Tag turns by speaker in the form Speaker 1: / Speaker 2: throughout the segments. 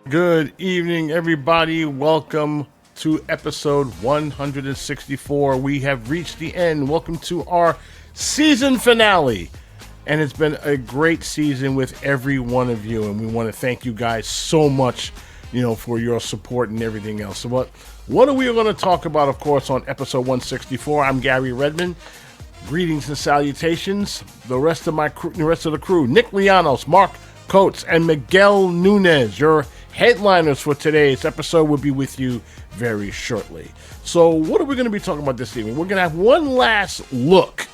Speaker 1: Good evening, everybody. Welcome to episode 164. We have reached the end. Welcome to our season finale. And it's been a great season with every one of you. And we want to thank you guys so much, for your support and everything else. So what are we going to talk about, of course, on episode 164? I'm Garry Redmond. Greetings and salutations. The rest of the crew, Nick Lianos, Mark Coates, and Miguel Nunez, your headliners for today's episode, will be with you very shortly. So what are we going to be talking about this evening? We're going to have one last look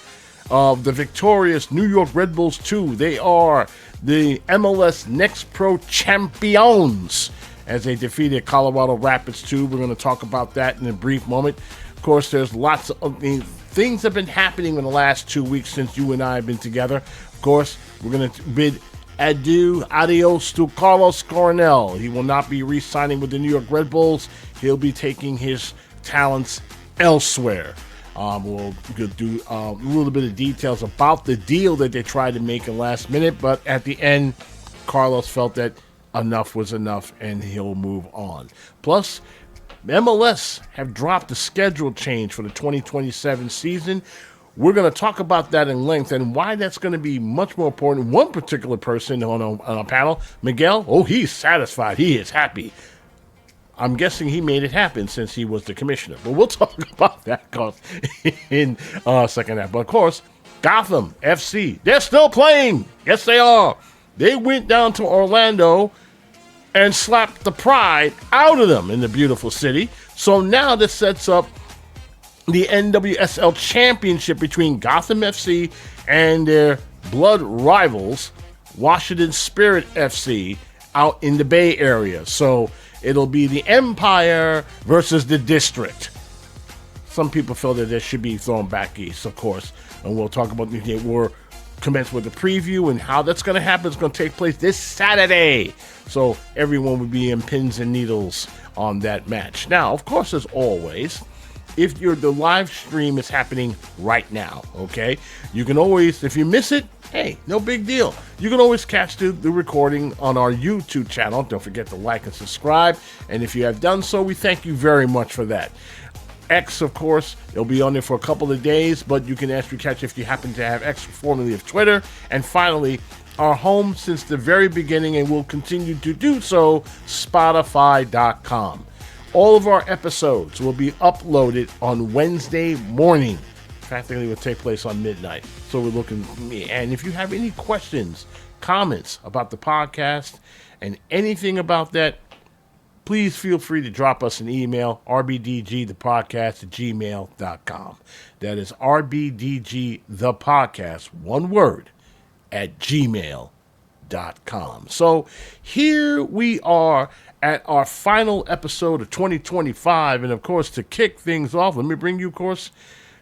Speaker 1: of the victorious New York Red Bulls 2. They are the MLS Next Pro champions as they defeated Colorado Rapids 2. We're going to talk about that in a brief moment. Of course, there's lots of things that have been happening in the last 2 weeks since you and I have been together. Of course, we're going to bid adios to Carlos Coronel. He will not be re-signing with the New York Red Bulls. He'll be taking his talents elsewhere. We'll do a little bit of details about the deal that they tried to make in last minute, but at the end, Carlos felt that enough was enough and he'll move on. Plus, MLS have dropped the schedule change for the 2027 season. We're going to talk about that in length and why that's going to be much more important. One particular person on a panel, Miguel, he's satisfied. He is happy. I'm guessing he made it happen since he was the commissioner. But we'll talk about that in a second half. But, of course, Gotham FC, they're still playing. Yes, they are. They went down to Orlando and slapped the pride out of them in the beautiful city. So now this sets up the NWSL Championship between Gotham FC and their blood rivals, Washington Spirit FC, out in the Bay Area. So it'll be the Empire versus the District. Some people feel that this should be thrown back east, of course. And we'll talk about we'll commence with the preview and how that's going to happen. It's going to take place this Saturday. So everyone will be in pins and needles on that match. Now, of course, as always, if the live stream is happening right now, okay? You can always, if you miss it, hey, no big deal. You can always catch the recording on our YouTube channel. Don't forget to like and subscribe. And if you have done so, we thank you very much for that. X, of course, it'll be on there for a couple of days, but you can actually catch if you happen to have X, formerly of Twitter. And finally, our home since the very beginning, and will continue to do so, Spotify.com. All of our episodes will be uploaded on Wednesday morning. Practically will take place on midnight. So we're looking, and if you have any questions, comments about the podcast and anything about that, please feel free to drop us an email, rbdgthepodcast@gmail.com. That is rbdgthepodcast, one word, @gmail.com. So here we are at our final episode of 2025. And, of course, to kick things off, let me bring you, of course,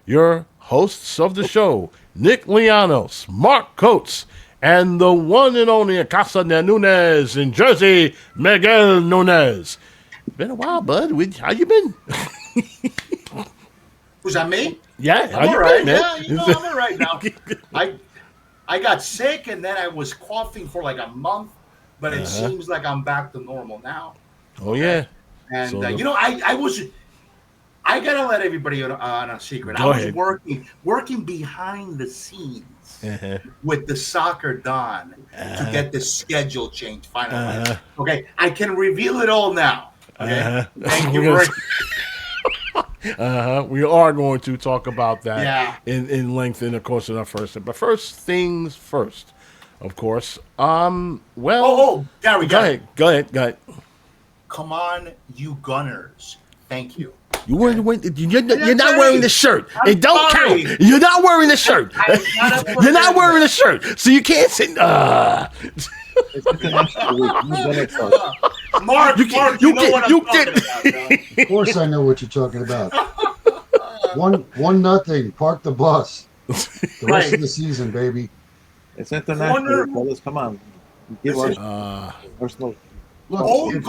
Speaker 1: your hosts of the show, Nick Lianos, Mark Coates, and the one and only Casa de Nunez in Jersey, Miguel Nunez. Been a while, bud. How you been?
Speaker 2: Was that me?
Speaker 1: Yeah,
Speaker 2: how you been, man? Yeah, I'm all right now. I got sick, and then I was coughing for like a month. But it seems like I'm back to normal now.
Speaker 1: Oh, yeah.
Speaker 2: And, I got to let everybody on a secret.
Speaker 1: Go
Speaker 2: I was
Speaker 1: ahead.
Speaker 2: working behind the scenes with the Soccer Don to get the schedule changed finally. Okay, I can reveal it all now. Okay, thank you very
Speaker 1: We are going to talk about that in length in the course of our first. But first things first. Of course. Well.
Speaker 2: Garry,
Speaker 1: go ahead.
Speaker 2: Come on, you Gunners. Thank you.
Speaker 1: You're not wearing the shirt. It don't count. You're not wearing the shirt. You're not wearing the shirt. So you can't say,
Speaker 2: Mark, you know what I'm talking about, bro.
Speaker 3: Of course I know what you're talking about. 1-0. Park the bus. The rest of the season, baby.
Speaker 4: It's international, fellas. Come on. Give us Arsenal.
Speaker 2: Own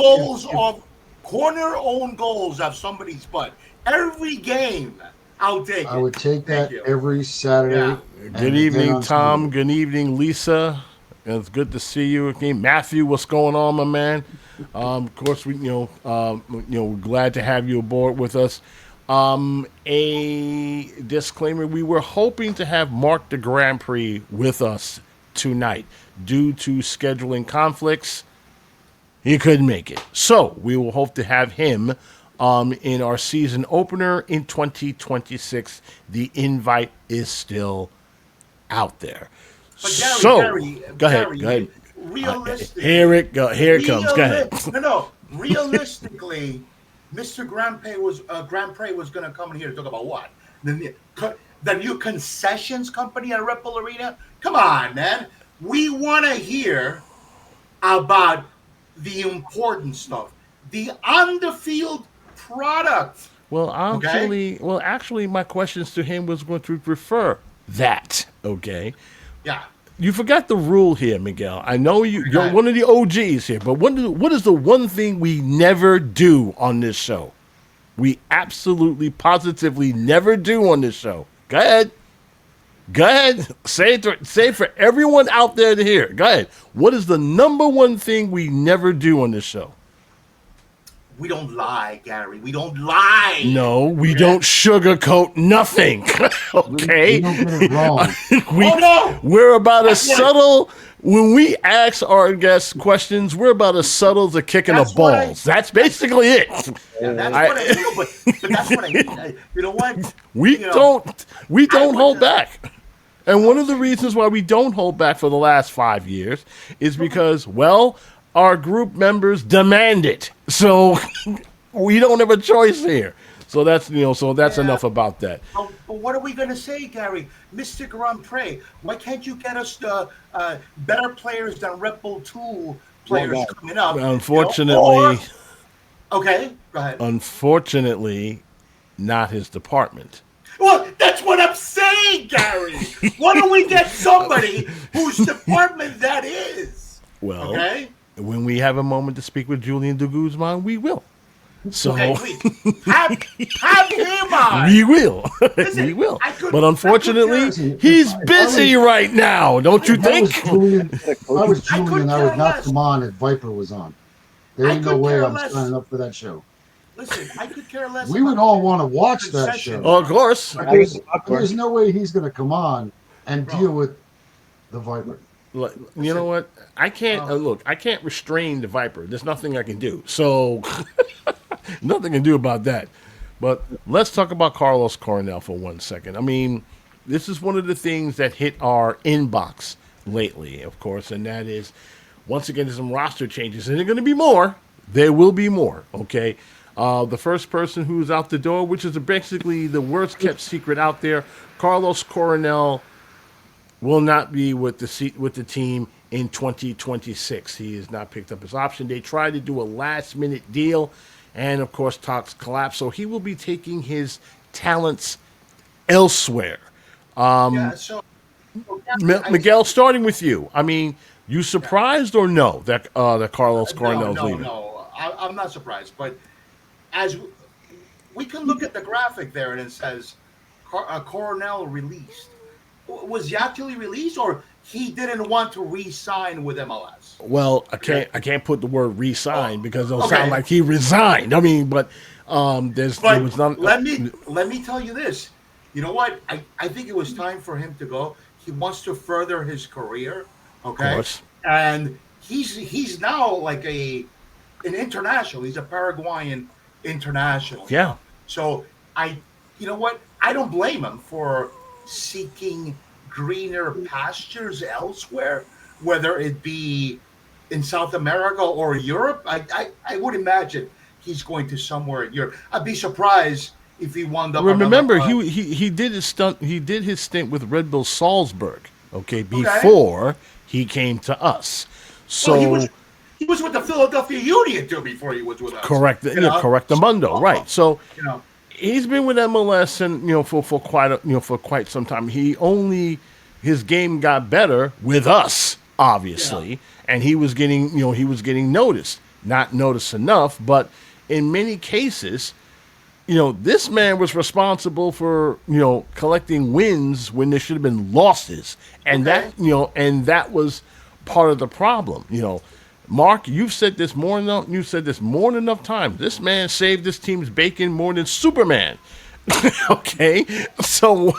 Speaker 2: goals of somebody's butt. Every game, I'll take it.
Speaker 3: I would take that every Saturday.
Speaker 1: Good evening, Tom. Good evening, Lisa. It's good to see you again, Matthew. What's going on, my man? Of course, we're glad to have you aboard with us. A disclaimer: we were hoping to have Mark the Grand Prix with us tonight. Due to scheduling conflicts, he couldn't make it. So we will hope to have him in our season opener in 2026. The invite is still out there.
Speaker 2: But
Speaker 1: Gary, go ahead.
Speaker 2: Realistically,
Speaker 1: Here it comes. Go ahead.
Speaker 2: No. Realistically, Mr. Grand Prix was going to come in here to talk about what? The new concessions company at Red Bull Arena? Come on, man. We want to hear about the important stuff, the on-the-field product.
Speaker 1: Well, actually, my questions to him was going to prefer that. Okay.
Speaker 2: Yeah.
Speaker 1: You forgot the rule here, Miguel. I know you're one of the OGs here, but what is the one thing we never do on this show? We absolutely, positively never do on this show. Go ahead. Say it for everyone out there to hear. Go ahead. What is the number one thing we never do on this show?
Speaker 2: We don't lie, Gary. We don't lie.
Speaker 1: No, we don't sugarcoat nothing. Okay?
Speaker 3: We don't get it wrong.
Speaker 1: We're about as subtle. When we ask our guests questions, we're about as subtle as a kick in the balls. That's basically it.
Speaker 2: Yeah, that's what I do, but that's what I mean. You know what?
Speaker 1: We don't hold back. And one of the reasons why we don't hold back for the last 5 years is because, well, our group members demand it. So we don't have a choice here. So that's enough about that.
Speaker 2: But what are we going to say, Gary? Mr. Grand Prix, why can't you get us the better players than Red Bull 2 players coming up?
Speaker 1: Unfortunately,
Speaker 2: okay, go ahead.
Speaker 1: Unfortunately, not his department.
Speaker 2: Well, that's what I'm saying, Gary. Why don't we get somebody whose department that is?
Speaker 1: Well,
Speaker 2: okay?
Speaker 1: When we have a moment to speak with Julian de Guzman, we will. So
Speaker 2: have him on.
Speaker 1: We will.
Speaker 2: Listen,
Speaker 1: we will. But unfortunately, he's busy right now, don't you think?
Speaker 3: If I was Julian, I would not come on if Viper was on. There ain't no way I'm signing up for that show.
Speaker 2: Listen, I could care less.
Speaker 3: We would all want to watch that show.
Speaker 1: Oh, of course.
Speaker 3: There's no way he's going to come on and deal with the Viper.
Speaker 1: You know what? I can't I can't restrain the Viper. There's nothing I can do. So nothing I can do about that. But let's talk about Carlos Coronel for 1 second. I mean, this is one of the things that hit our inbox lately, of course, and that is, once again, there's some roster changes, and there are going to be more. There will be more, okay? The first person who's out the door, which is basically the worst kept secret out there, Carlos Coronel will not be with the team in 2026. He has not picked up his option. They tried to do a last-minute deal, and, of course, talks collapsed. So he will be taking his talents elsewhere. Miguel, starting with you. I mean, you surprised or no that Carlos Coronel is leaving?
Speaker 2: No, I'm not surprised. But as we can look at the graphic there, and it says Coronel released. Was he actually released, or he didn't want to re-sign with MLS?
Speaker 1: Well, I can't put the word re-sign because it'll sound like he resigned. I mean, but there was none.
Speaker 2: Let me tell you this. You know what? I think it was time for him to go. He wants to further his career. Okay,
Speaker 1: of course.
Speaker 2: And he's now like an international. He's a Paraguayan international.
Speaker 1: Yeah.
Speaker 2: So you know what? I don't blame him for seeking greener pastures elsewhere, whether it be in South America or Europe. I would imagine he's going to somewhere in Europe. I'd be surprised if he wound up.
Speaker 1: Remember, he did his stunt. He did his stint with Red Bull Salzburg. Okay, before he came to us. So
Speaker 2: he was with the Philadelphia Union too before he was with us.
Speaker 1: Correct. Correct. The Mundo. Right. So he's been with MLS and for quite some time. His game got better with us, obviously, and he was getting noticed. Not noticed enough, but in many cases, this man was responsible for collecting wins when there should have been losses, and that was part of the problem. Mark, you've said this more than enough times. This man saved this team's bacon more than Superman. Okay, so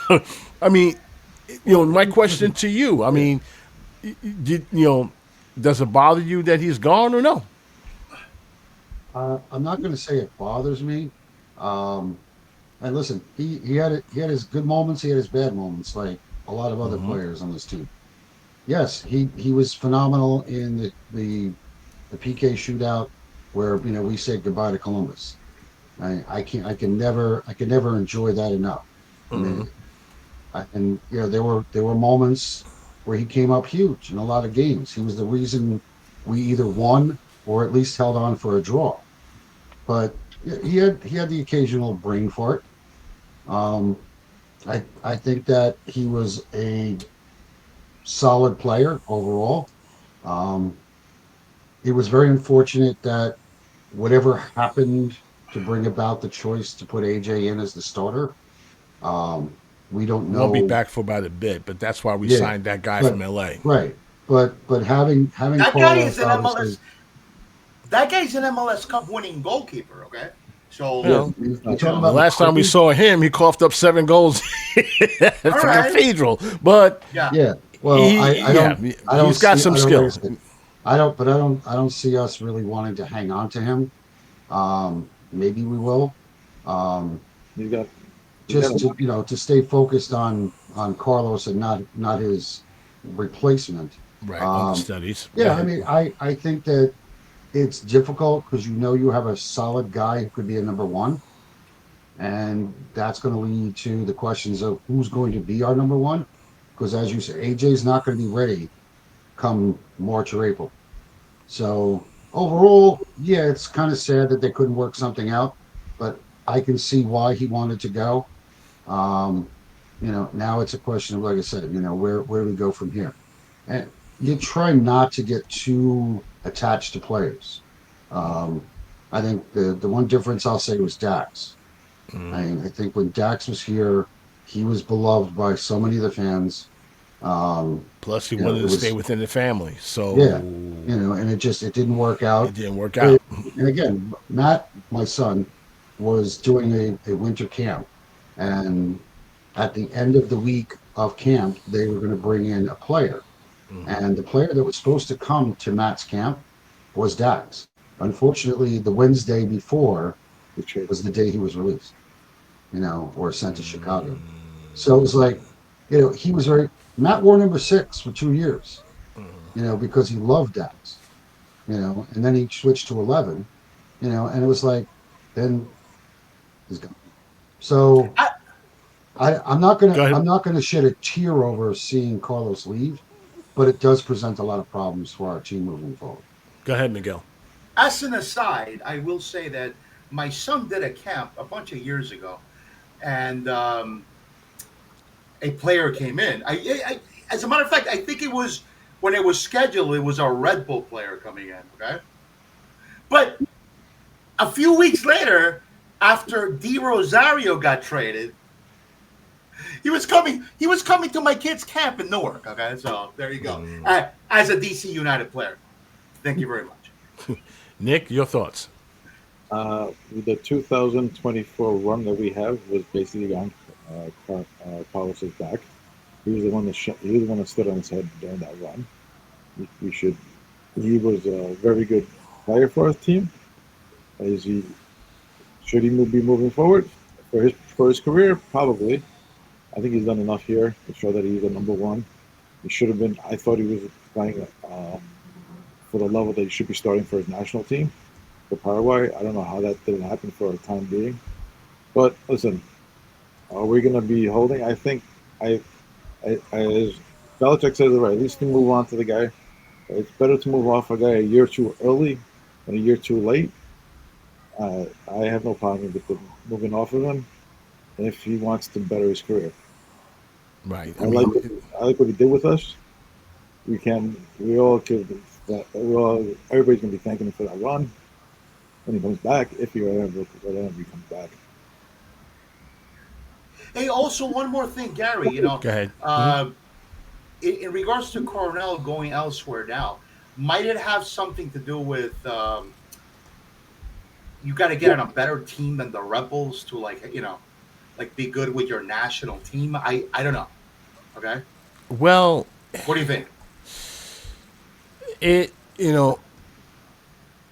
Speaker 1: I mean, my question to you, I mean, does it bother you that he's gone or no?
Speaker 3: I'm not going to say it bothers me. And listen, he had his good moments, he had his bad moments, like a lot of other players on this team. Yes, he was phenomenal in the PK shootout where we said goodbye to Columbus. I can never enjoy that enough. I mean, there were moments where he came up huge in a lot of games. He was the reason we either won or at least held on for a draw. But he had the occasional brain fart. I think that he was a solid player overall. It was very unfortunate that whatever happened to bring about the choice to put AJ in as the starter. We don't know.
Speaker 1: We'll be back for about a bit, but that's why we signed that guy from LA.
Speaker 3: Right. But having
Speaker 2: that
Speaker 3: guy
Speaker 2: is an MLS. That guy's an MLS Cup winning goalkeeper. Okay. So
Speaker 1: the last time we saw him, he coughed up 7 goals for Cathedral. But
Speaker 3: well,
Speaker 1: he's got some skills.
Speaker 3: I don't see us really wanting to hang on to him. Maybe we will. To stay focused on Carlos and not his replacement.
Speaker 1: Right. On the studies.
Speaker 3: Yeah. I mean, I think that it's difficult because you have a solid guy who could be a number one, and that's going to lead to the questions of who's going to be our number one. Because as you said, AJ's not going to be ready come March or April. So overall, it's kind of sad that they couldn't work something out, but I can see why he wanted to go. Now it's a question of, like I said, where do we go from here? And you try not to get too attached to players. I think the one difference I'll say was Dax. I think when Dax was here, he was beloved by so many of the fans.
Speaker 1: Plus, he wanted to stay within the family. So
Speaker 3: and it didn't work out.
Speaker 1: It didn't work out.
Speaker 3: And again, Matt, my son, was doing a winter camp, and at the end of the week of camp, they were going to bring in a player, and the player that was supposed to come to Matt's camp was Dax. Unfortunately, the Wednesday before, which was the day he was released, or sent to Chicago. So it was like, he was Matt wore number 6 for 2 years, because he loved Dax, and then he switched to 11, and it was like, then he's gone. So I'm not gonna shed a tear over seeing Carlos leave, but it does present a lot of problems for our team moving forward.
Speaker 1: Go ahead, Miguel.
Speaker 2: As an aside, I will say that my son did a camp a bunch of years ago, and a player came in. I as a matter of fact, I think it was when it was scheduled, it was a Red Bull player coming in. Okay, but a few weeks later, after Di Rosario got traded, he was coming to my kid's camp in Newark. Okay, so there you go. As a DC United player. Thank you very much.
Speaker 1: Nick, your thoughts?
Speaker 4: The 2024 run that we have was basically on Carlos's back. He was the one that stood on his head during that run. He was a very good player for our team. Should he be moving forward for his career? Probably. I think he's done enough here to show that he's a number one. He should have been. I thought he was playing for the level that he should be starting for his national team for Paraguay. I don't know how that didn't happen for a time being. But listen, are we going to be holding? I think as Belichick says it right, at least to move on to the guy. It's better to move off a guy a year too early than a year too late. I have no problem with moving off of him if he wants to better his career.
Speaker 1: Right.
Speaker 4: I like what he did with us. Everybody's gonna be thanking him for that run when he comes back, if he ever comes back.
Speaker 2: Hey, also one more thing, Garry.
Speaker 1: Go ahead.
Speaker 2: in regards to Coronel going elsewhere now, might it have something to do with you got to get on a better team than the Rebels to like be good with your national team? I don't know. Okay.
Speaker 1: Well,
Speaker 2: what do you think?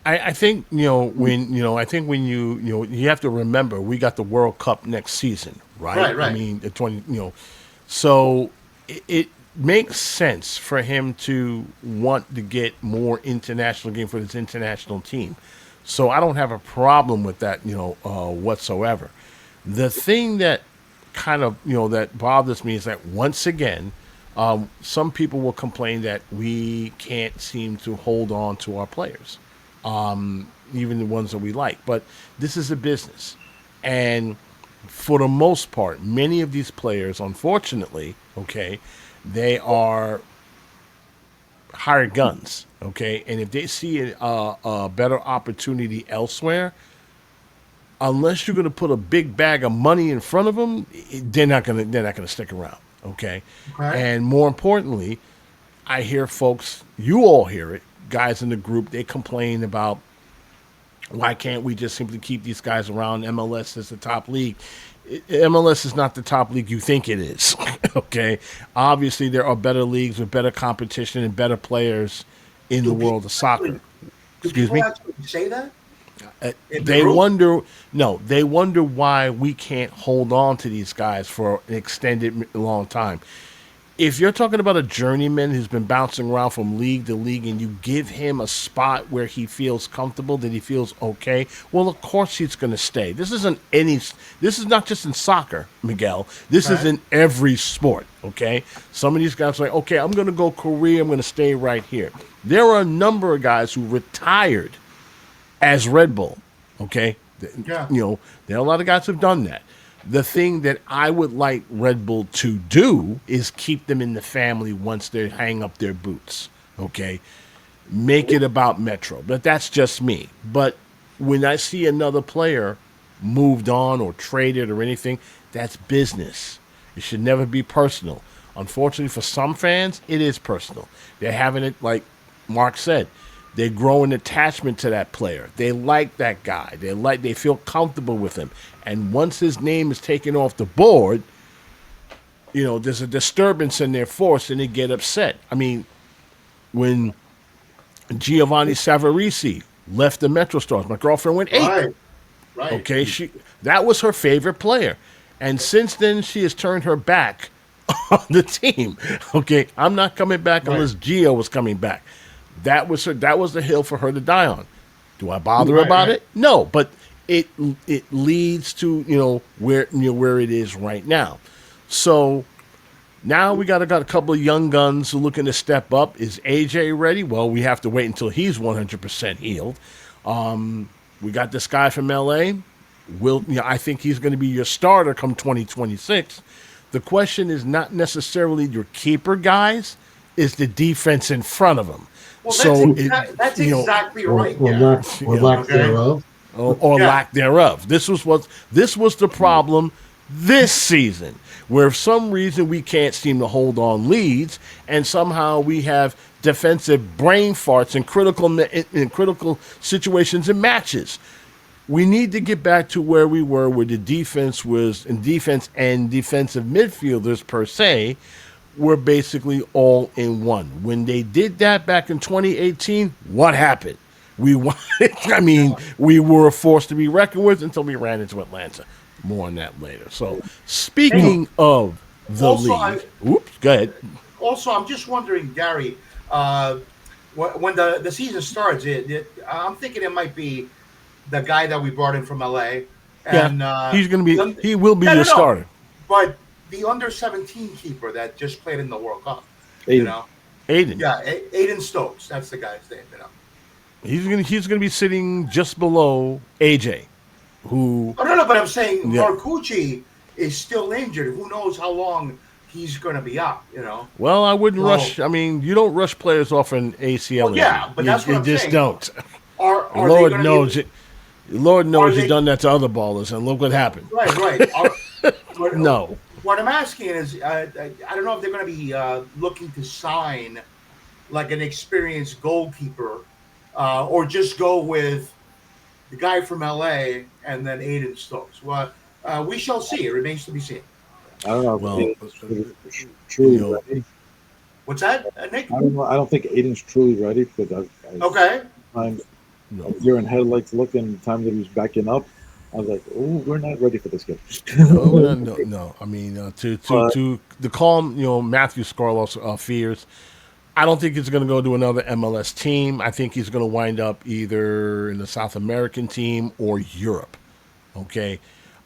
Speaker 1: I think when you have to remember we got the World Cup next season, right?
Speaker 2: Right.
Speaker 1: I mean the 20 so it makes sense for him to want to get more international game for his international team. So I don't have a problem with that, whatsoever. The thing that kind of that bothers me is that once again, some people will complain that we can't seem to hold on to our players, even the ones that we like. But this is a business, and for the most part, many of these players, unfortunately, they are hired guns, and if they see a better opportunity elsewhere, unless you're going to put a big bag of money in front of them, they're not going to stick around. Okay. And more importantly, I hear folks, you all hear it, guys in the group, they complain about why can't we just simply keep these guys around? MLS is the top league. MLS is not the top league you think it is. Okay. Obviously, there are better leagues with better competition and better players in the world of soccer. Excuse me.
Speaker 2: Actually say that?
Speaker 1: They wonder why we can't hold on to these guys for an extended long time. If you're talking about a journeyman who's been bouncing around from league to league and you give him a spot where he feels comfortable, that he feels okay, well, of course he's going to stay. This is not just in soccer, Miguel. This is in every sport, okay? Some of these guys are like, okay, I'm going to go Korea, I'm going to stay right here. There are a number of guys who retired as Red Bull, okay?
Speaker 2: Yeah.
Speaker 1: There are a lot of guys who've done that. The thing that I would like Red Bull to do is keep them in the family once they hang up their boots, okay? Make it about Metro. But that's just me. But when I see another player moved on or traded or anything, that's business. It should never be personal. Unfortunately, for some fans, it is personal. They're having it, like Mark said, they grow an attachment to that player. They like that guy. They feel comfortable with him. And once his name is taken off the board, there's a disturbance in their force and they get upset. I mean, when Giovanni Savarese left the Metro Stars, my girlfriend went 8.
Speaker 2: Right.
Speaker 1: Okay, that was her favorite player. And since then, she has turned her back on the team. Okay, I'm not coming back unless Gio was coming back. That was the hill for her to die on. Do I bother about it? No, but it leads to where it is right now. So now we got a couple of young guns who are looking to step up. Is AJ ready? Well, we have to wait until he's 100% healed. We got this guy from LA. I think he's going to be your starter come 2026. The question is not necessarily your keeper guys, is the defense in front of him.
Speaker 2: Well, that's exactly right.
Speaker 3: Lack thereof.
Speaker 1: Or lack thereof. This was the problem this season, where for some reason we can't seem to hold on leads, and somehow we have defensive brain farts in critical situations and matches. We need to get back to where we were, where the defense was, and defense and defensive midfielders per se were basically all in one. When they did that back in 2018, what happened? We were a force to be reckoned with until we ran into Atlanta. More on that later. So, speaking of the league, go ahead.
Speaker 2: Also, I'm just wondering, Garry, when the season starts, I'm thinking it might be the guy that we brought in from LA. And,
Speaker 1: he will be your starter.
Speaker 2: But the under-17 keeper that just played in the World Cup,
Speaker 1: Aiden.
Speaker 2: Yeah, Aiden Stokes. That's the guy's name.
Speaker 1: He's gonna be sitting just below AJ, who.
Speaker 2: Oh no! But I'm saying Marcucci is still injured. Who knows how long he's gonna be out?
Speaker 1: Well, I wouldn't rush. I mean, you don't rush players off an ACL.
Speaker 2: Well, yeah, but that's what I'm saying.
Speaker 1: You just don't.
Speaker 2: Lord knows
Speaker 1: it. Lord knows you've done that to other ballers, and look what happened.
Speaker 2: Right.
Speaker 1: No.
Speaker 2: What I'm asking is, I don't know if they're going to be looking to sign like an experienced goalkeeper, or just go with the guy from LA and then Aiden Stokes. Well, we shall see. It remains to be seen.
Speaker 4: I don't know.
Speaker 1: Well,
Speaker 4: Aiden's truly
Speaker 1: you know,
Speaker 4: ready.
Speaker 2: What's that, Nick?
Speaker 4: I don't know. I don't think Aiden's truly ready because
Speaker 2: Okay.
Speaker 4: times
Speaker 1: No.
Speaker 4: you're in headlights looking. The time that he was backing up, I was like, "Oh, we're not ready for this kid."
Speaker 1: No. I mean, to calm, Matthew Scarlow's fears. I don't think he's going to go to another MLS team. I think he's going to wind up either in the South American team or Europe. Okay,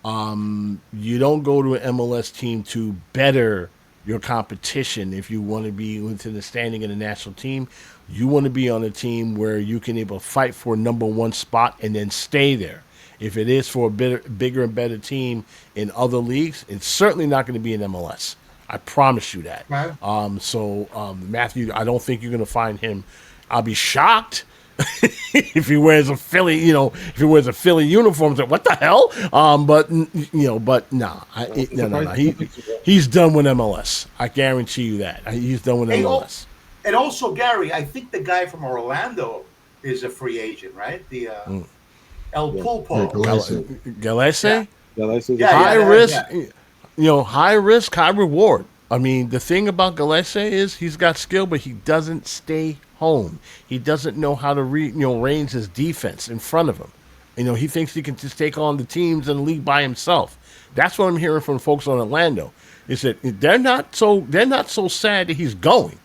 Speaker 1: you don't go to an MLS team to better your competition. If you want to be within the standing in the national team, you want to be on a team where you can able to fight for a number one spot and then stay there. If it is for a bigger and better team in other leagues, it's certainly not going to be in MLS. I promise you that.
Speaker 2: Right.
Speaker 1: Matthew, I don't think you're going to find him. I'll be shocked if he wears a Philly, if he wears a Philly uniform. So what the hell? But nah, no. He's done with MLS. I guarantee you that. He's done with MLS.
Speaker 2: And also, Gary, I think the guy from Orlando is a free agent, right? The El Pulpo.
Speaker 1: Galese?
Speaker 2: Yeah.
Speaker 1: High risk. High risk, high reward. I mean, the thing about Galese is he's got skill, but he doesn't stay home. He doesn't know how to range his defense in front of him. He thinks he can just take on the teams in the league by himself. That's what I'm hearing from folks on Orlando. Is that they're not so sad that he's going.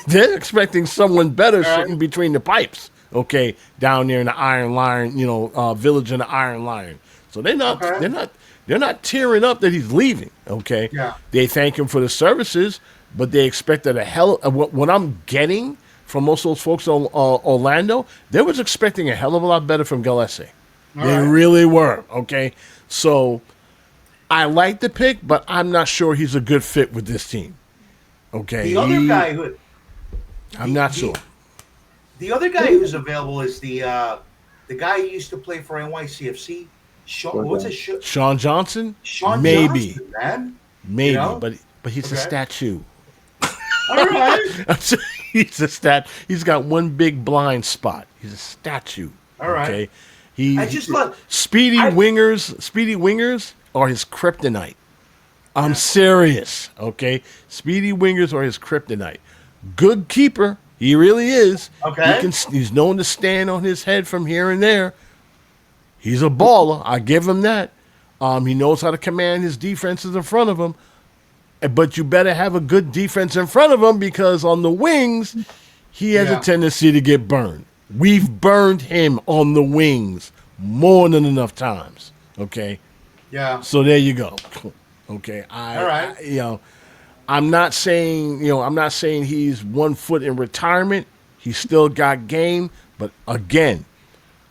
Speaker 1: They're expecting someone better sitting between the pipes. Okay, down there in the Iron Lion, village in the Iron Lion. So they're not tearing up that he's leaving. Okay,
Speaker 2: yeah.
Speaker 1: They thank him for the services, but they expected a hell. What I'm getting from most of those folks in Orlando, they was expecting a hell of a lot better from Galese. They really were. Okay, so I like the pick, but I'm not sure he's a good fit with this team. Okay,
Speaker 2: the other guy who
Speaker 1: I'm not sure.
Speaker 2: The other guy who's available is the guy who used to play for NYCFC.
Speaker 1: Sean Johnson?
Speaker 2: Maybe. Johnson, man.
Speaker 1: Maybe, but he's a statue.
Speaker 2: All right.
Speaker 1: He's a stat. He's got one big blind spot. He's a statue.
Speaker 2: All right.
Speaker 1: Okay.
Speaker 2: Speedy
Speaker 1: wingers are his kryptonite. I'm serious. Okay. Speedy wingers are his kryptonite. Good keeper. He really is.
Speaker 2: Okay.
Speaker 1: He's known to stand on his head from here and there. He's a baller. I give him that. He knows how to command his defenses in front of him. But you better have a good defense in front of him because on the wings, he has a tendency to get burned. We've burned him on the wings more than enough times. Okay?
Speaker 2: Yeah.
Speaker 1: So there you go. Okay.
Speaker 2: All right.
Speaker 1: I'm not saying he's 1 foot in retirement. He's still got game. But again,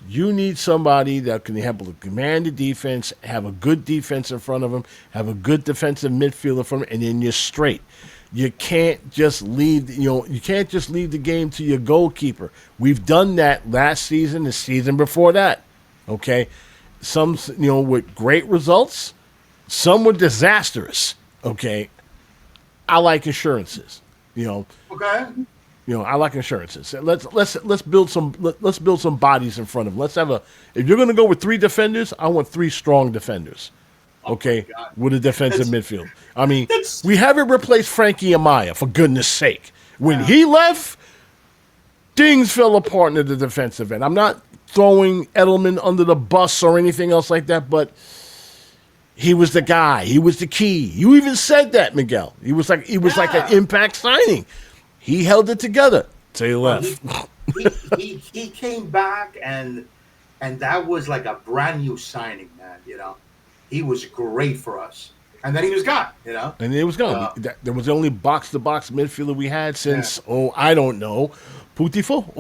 Speaker 1: you need somebody that can help to command the defense, have a good defense in front of him, have a good defensive midfielder from him, and then you're straight. You can't just leave the game to your goalkeeper. We've done that last season, the season before that. Okay? Some with great results, some were disastrous. Okay? I like insurances.
Speaker 2: Okay.
Speaker 1: I like insurances. Let's build some bodies in front of them. If you're going to go with 3 defenders, I want 3 strong defenders. Okay, with a defensive midfield. I mean, we haven't replaced Frankie Amaya, for goodness sake. When he left, things fell apart in the defensive end. I'm not throwing Edelman under the bus or anything else like that, but he was the guy. He was the key. You even said that, Miguel. He was like an impact signing. He held it together till he left.
Speaker 2: He came back and that was like a brand new signing, man. He was great for us, and then he was gone.
Speaker 1: And he was gone. There was the only box-to-box midfielder we had since I don't know, Putifo.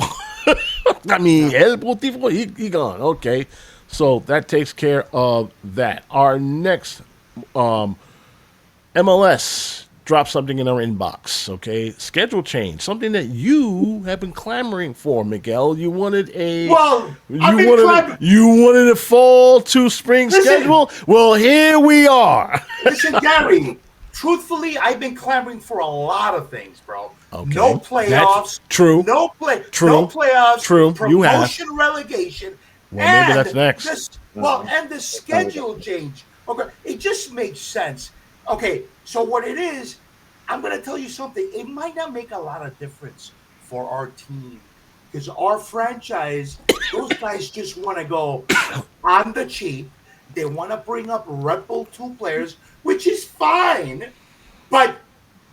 Speaker 1: I mean, El Putifo. He gone. Okay, so that takes care of that. Our next MLS dropped something in our inbox. Okay, schedule change, something that you have been clamoring for, Miguel. You wanted a
Speaker 2: Well, I've been clamoring.
Speaker 1: you wanted a fall to spring schedule. Well, here we are.
Speaker 2: Listen, Garry. Truthfully, I've been clamoring for a lot of things, bro.
Speaker 1: Okay.
Speaker 2: No playoffs.
Speaker 1: That's true.
Speaker 2: No
Speaker 1: True.
Speaker 2: playoffs.
Speaker 1: True. You have.
Speaker 2: Promotion, relegation.
Speaker 1: Well, maybe that's next.
Speaker 2: And the schedule change. Okay, it just makes sense. Okay, so what it is, I'm going to tell you something. It might not make a lot of difference for our team because our franchise, those guys just want to go on the cheap. They want to bring up Red Bull 2 players, which is fine, but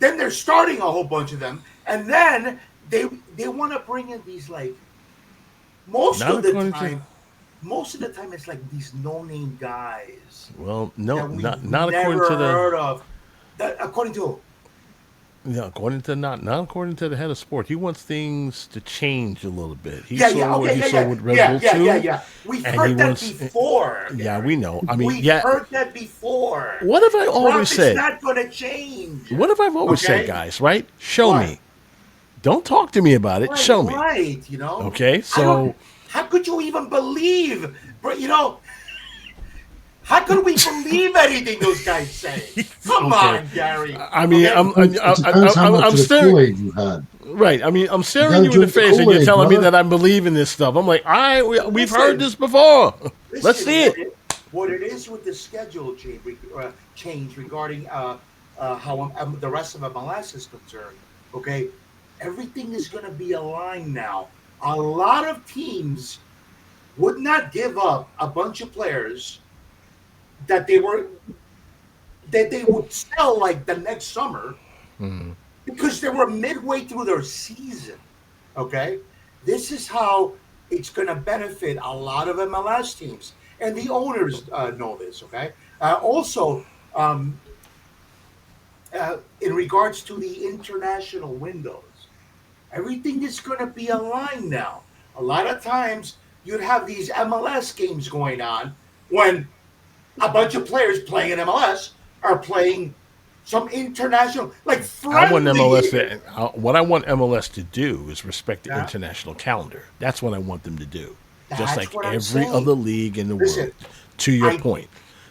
Speaker 2: then they're starting a whole bunch of them, and then they want to bring in these like most of the time it's like these no-name guys.
Speaker 1: Well, no, not
Speaker 2: never
Speaker 1: according to the
Speaker 2: heard of. According to
Speaker 1: yeah, according to not according to the head of sport. He wants things to change a little bit. He
Speaker 2: with
Speaker 1: Red Bull 2.
Speaker 2: We've heard that before.
Speaker 1: Yeah, we know. I mean,
Speaker 2: we've heard that before.
Speaker 1: What have I always said?
Speaker 2: It's not going to change.
Speaker 1: What have I always said, guys? Right? Show me. Don't talk to me about it. Show me.
Speaker 2: Right.
Speaker 1: Okay. So
Speaker 2: how could you even believe? But how could we believe anything those guys say? Come on, Garry.
Speaker 1: I mean, I'm staring.
Speaker 3: You had.
Speaker 1: Right. I mean, I'm staring you in the face, and you're telling me that I believe in this stuff. I'm like, we've heard this before. Let's see it.
Speaker 2: What it is with the schedule change regarding how the rest of MLS is concerned. Okay, everything is going to be aligned now. A lot of teams would not give up a bunch of players that they would sell like the next summer because they were midway through their season. Okay, this is how it's going to benefit a lot of MLS teams, and the owners know this. Okay, also in regards to the international windows, everything is going to be aligned now. A lot of times you'd have these MLS games going on when a bunch of players playing in MLS are playing some international, like friendly.
Speaker 1: What I want MLS to do is respect the international calendar. That's what I want them to do. Just like every other league in the world. To your point,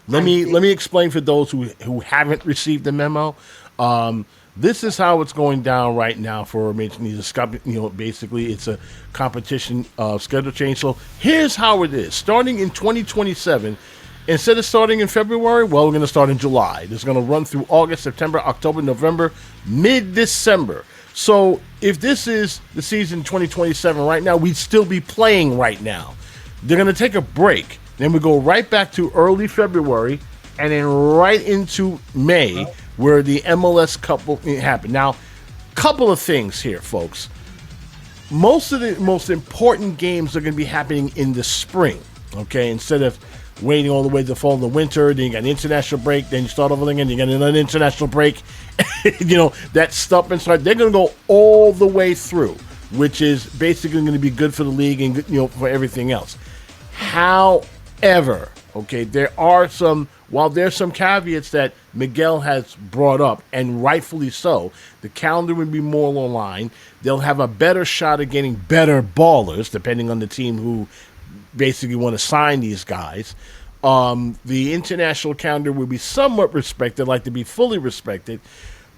Speaker 1: let me explain for those who haven't received the memo. This is how it's going down right now for Major League. Basically, it's a competition schedule change. So here's how it is. Starting in 2027. Instead of starting in February, well, we're going to start in July. It's going to run through August, September, October, November, mid-December. So if this is the season 2027 right now, we'd still be playing right now. They're going to take a break. Then we go right back to early February and then right into May where the MLS Cup will happen. Now, couple of things here, folks. Most of the most important games are going to be happening in the spring, okay, instead of waiting all the way to the fall and the winter. Then you got an international break. Then you start over again. You got another international break. That stuff and start. They're going to go all the way through, which is basically going to be good for the league and for everything else. However, okay, while there's some caveats that Miguel has brought up, and rightfully so, the calendar would be more aligned. They'll have a better shot at getting better ballers, depending on the team who basically want to sign these guys. The international calendar will be somewhat respected, like to be fully respected.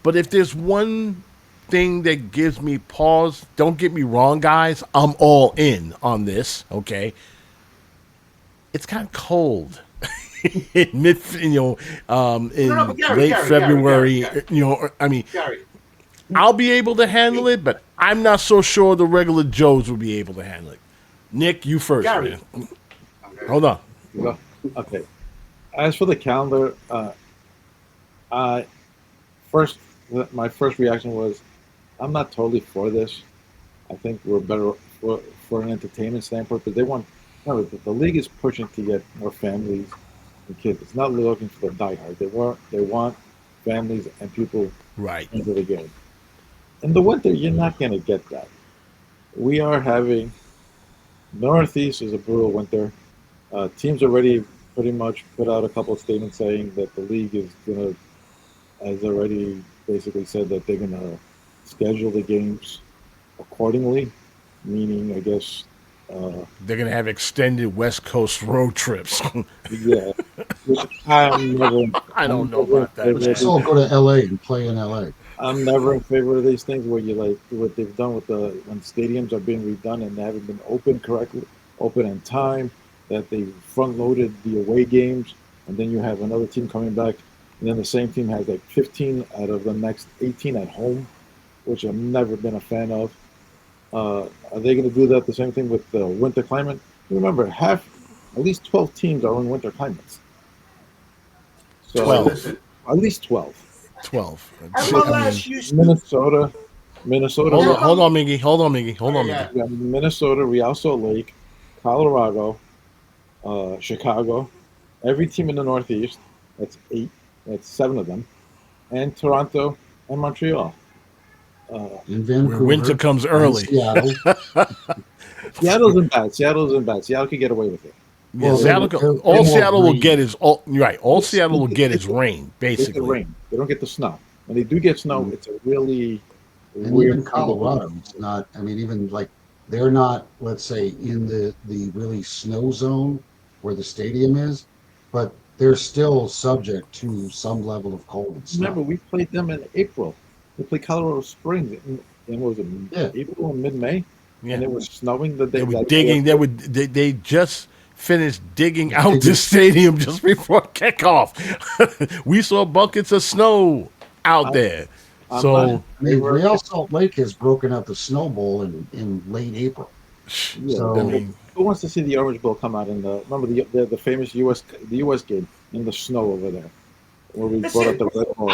Speaker 1: But if there's one thing that gives me pause, don't get me wrong, guys, I'm all in on this, okay? It's kind of cold. In late February,
Speaker 2: Garry.
Speaker 1: I'll be able to handle it, but I'm not so sure the regular Joes will be able to handle it. Nick, you first,
Speaker 2: Garry.
Speaker 1: man. Okay. Hold on.
Speaker 4: Okay. As for the calendar, my first reaction was, I'm not totally for this. I think we're better for an entertainment standpoint, but the league is pushing to get more families and kids. It's not looking for the diehard. They want families and people into the game. In the winter, you're not going to get that. We are having Northeast is a brutal winter. Teams already pretty much put out a couple of statements saying that the league has already basically said that they're going to schedule the games accordingly, meaning, I guess,
Speaker 1: They're gonna have extended West Coast road trips.
Speaker 4: yeah. Which I'm never,
Speaker 1: I
Speaker 4: I'm
Speaker 1: don't know
Speaker 4: never in
Speaker 1: about that,
Speaker 4: favor of
Speaker 3: Let's
Speaker 1: man.
Speaker 3: all go to LA and play in LA.
Speaker 4: I'm never in favor of these things where you like what they've done with when stadiums are being redone and they haven't been open correctly, open in time, that they front loaded the away games, and then you have another team coming back, and then the same team has like 15 out of the next 18 at home, which I've never been a fan of. Are they going to do that? The same thing with the winter climate. Remember, at least 12 teams are in winter climates. So
Speaker 1: 12.
Speaker 2: Listen,
Speaker 4: at least 12.
Speaker 1: 12.
Speaker 2: MLS used to.
Speaker 4: Minnesota.
Speaker 1: Hold on, Miggy. Hold on, Miggy.
Speaker 2: Yeah.
Speaker 4: We got Minnesota, Real Salt Lake, Colorado, Chicago, every team in the Northeast. That's 8. That's 7 of them, and Toronto and Montreal.
Speaker 3: In
Speaker 1: Where
Speaker 3: Vancouver.
Speaker 1: winter comes
Speaker 3: and
Speaker 1: early.
Speaker 3: Seattle.
Speaker 4: Seattle's in bad. Seattle could get away with it.
Speaker 1: Yeah,
Speaker 3: Well,
Speaker 1: Seattle,
Speaker 3: they're
Speaker 1: all
Speaker 3: more
Speaker 1: Seattle will
Speaker 3: green.
Speaker 1: get is all right. All Seattle will get is rain,
Speaker 4: They get
Speaker 1: basically.
Speaker 4: rain. They don't get the snow. When they do get snow, it's a really
Speaker 3: And
Speaker 4: weird.
Speaker 3: even Colorado, it's not. I mean, even like they're not. Let's say in the really snow zone where the stadium is, but they're still subject to some level of cold and snow.
Speaker 4: Remember, we played them in April. We played Colorado Springs in what was it?
Speaker 3: Yeah.
Speaker 4: April and mid-May,
Speaker 1: Yeah.
Speaker 4: and it was snowing the day.
Speaker 1: They were
Speaker 4: that-
Speaker 1: digging. They just finished digging out the stadium just before kickoff. We saw buckets of snow out there.
Speaker 4: I'm
Speaker 1: So
Speaker 4: not-
Speaker 3: I mean, Real Salt Lake has broken out the Snow Bowl in late April.
Speaker 4: Yeah,
Speaker 3: So-
Speaker 1: I mean,
Speaker 4: who wants to see the Orange Bowl come out in remember the famous US game in the snow over there where we brought up the Red Bull.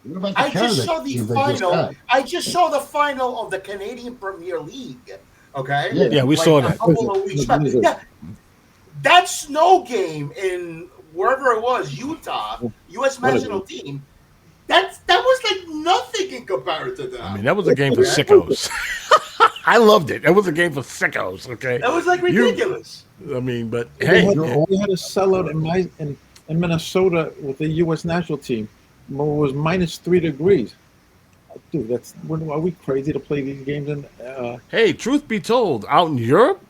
Speaker 3: What about the
Speaker 2: I
Speaker 3: Canada
Speaker 2: just saw the
Speaker 3: team they just
Speaker 2: final.
Speaker 3: had?
Speaker 2: I just saw the final of the Canadian Premier League. Okay.
Speaker 1: Yeah, we
Speaker 2: Like
Speaker 1: saw
Speaker 2: a
Speaker 1: that.
Speaker 2: couple of weeks back. Yeah, that snow game in wherever it was, Utah, U.S. national team. That was like nothing in comparison to that.
Speaker 1: I mean, that was a game for sickos. I loved it. It was a game for sickos. Okay.
Speaker 2: That was like ridiculous.
Speaker 1: I mean, but
Speaker 4: We
Speaker 1: hey,
Speaker 4: had a sellout in Minnesota with the U.S. national team. It was -3 degrees. Dude, are we crazy to play these games in?
Speaker 1: hey, truth be told, out in Europe,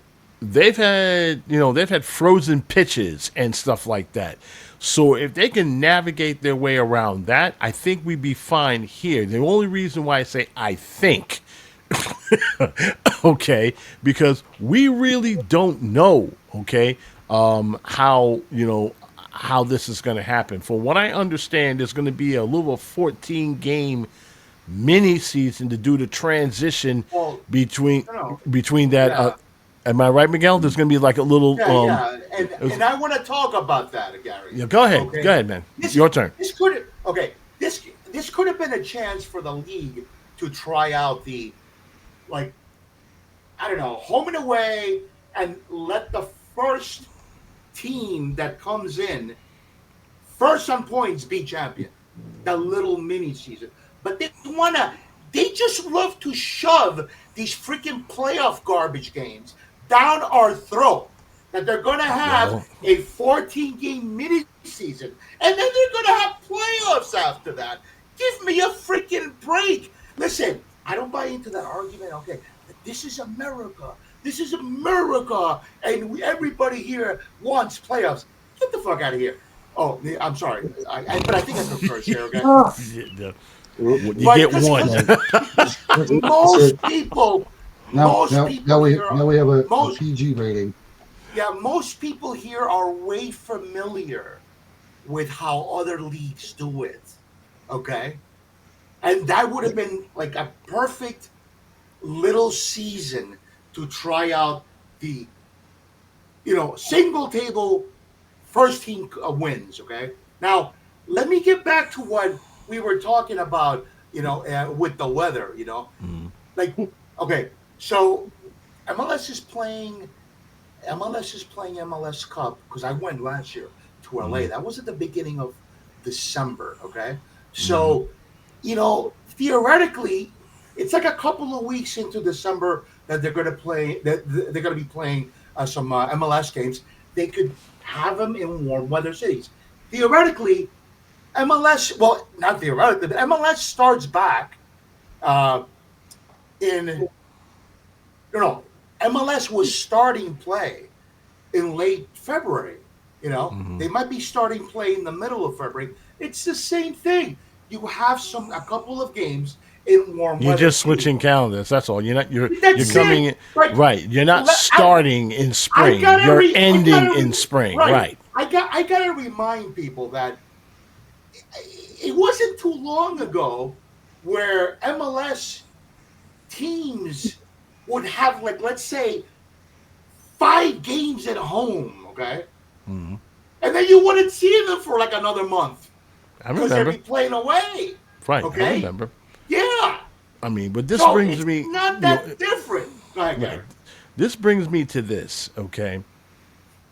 Speaker 1: they've had frozen pitches and stuff like that. So if they can navigate their way around that, I think we'd be fine here. The only reason why I say I think, okay, because we really don't know, okay, how this is going to happen. From what I understand, there's going to be a little 14-game mini season to do the transition
Speaker 2: Well,
Speaker 1: between
Speaker 2: no.
Speaker 1: that.
Speaker 2: Yeah.
Speaker 1: Am I right, Miguel? There's going to be like a little.
Speaker 2: Yeah. And I want to talk about that, Gary.
Speaker 1: Yeah, go ahead.
Speaker 2: Okay?
Speaker 1: Go ahead, man.
Speaker 2: This-
Speaker 1: Your turn.
Speaker 2: This could have been a chance for the league to try out the, like, I don't know, home and away, and let the first team that comes in first on points be champion. The little mini season, but they just love to shove these freaking playoff garbage games down our throat. That they're going to have
Speaker 1: Well-
Speaker 2: a 14-game mini season, and then they're going to have playoffs after that. Give me a freaking break. Listen, I don't buy into that argument. Okay, this is America. This is America, and everybody here wants playoffs. Get the fuck out of here. Oh, I'm sorry, but I think I prefer here. Okay.
Speaker 1: You
Speaker 2: But
Speaker 1: get
Speaker 2: this-
Speaker 1: one.
Speaker 2: Most people.
Speaker 3: Now we
Speaker 2: here
Speaker 3: have a
Speaker 2: most-
Speaker 3: PG rating.
Speaker 2: Yeah, most people here are way familiar with how other leagues do it. Okay? And that would have been like a perfect little season to try out the, single table first team wins. Okay? Now, let me get back to what we were talking about, with the weather, Like, okay, so MLS is playing MLS Cup because I went last year to LA. That was at the beginning of December. Okay, so theoretically, it's like a couple of weeks into December that they're going to play. That they're going to be playing some MLS games. They could have them in warm weather cities. Theoretically, MLS, well, not theoretically, but MLS starts back in, MLS was starting play in late February. They might be starting play in the middle of February. It's the same thing. You have a couple of games in warm
Speaker 1: You're
Speaker 2: weather.
Speaker 1: just switching calendars. That's all. You're
Speaker 2: That's
Speaker 1: coming
Speaker 2: it.
Speaker 1: in, right. You're not starting in spring. You're ending in spring. Right.
Speaker 2: I gotta remind people that it wasn't too long ago where MLS teams would have, like, let's say, 5 games at home, okay?
Speaker 1: Mm-hmm.
Speaker 2: And then you wouldn't see them for like another month.
Speaker 1: I
Speaker 2: Because they'd
Speaker 1: remember.
Speaker 2: be playing away.
Speaker 1: Right.
Speaker 2: Okay?
Speaker 1: I remember.
Speaker 2: Yeah.
Speaker 1: I mean, but this
Speaker 2: So
Speaker 1: brings
Speaker 2: it's
Speaker 1: me.
Speaker 2: not that different. Go ahead, Garry.
Speaker 1: This brings me to this. Okay.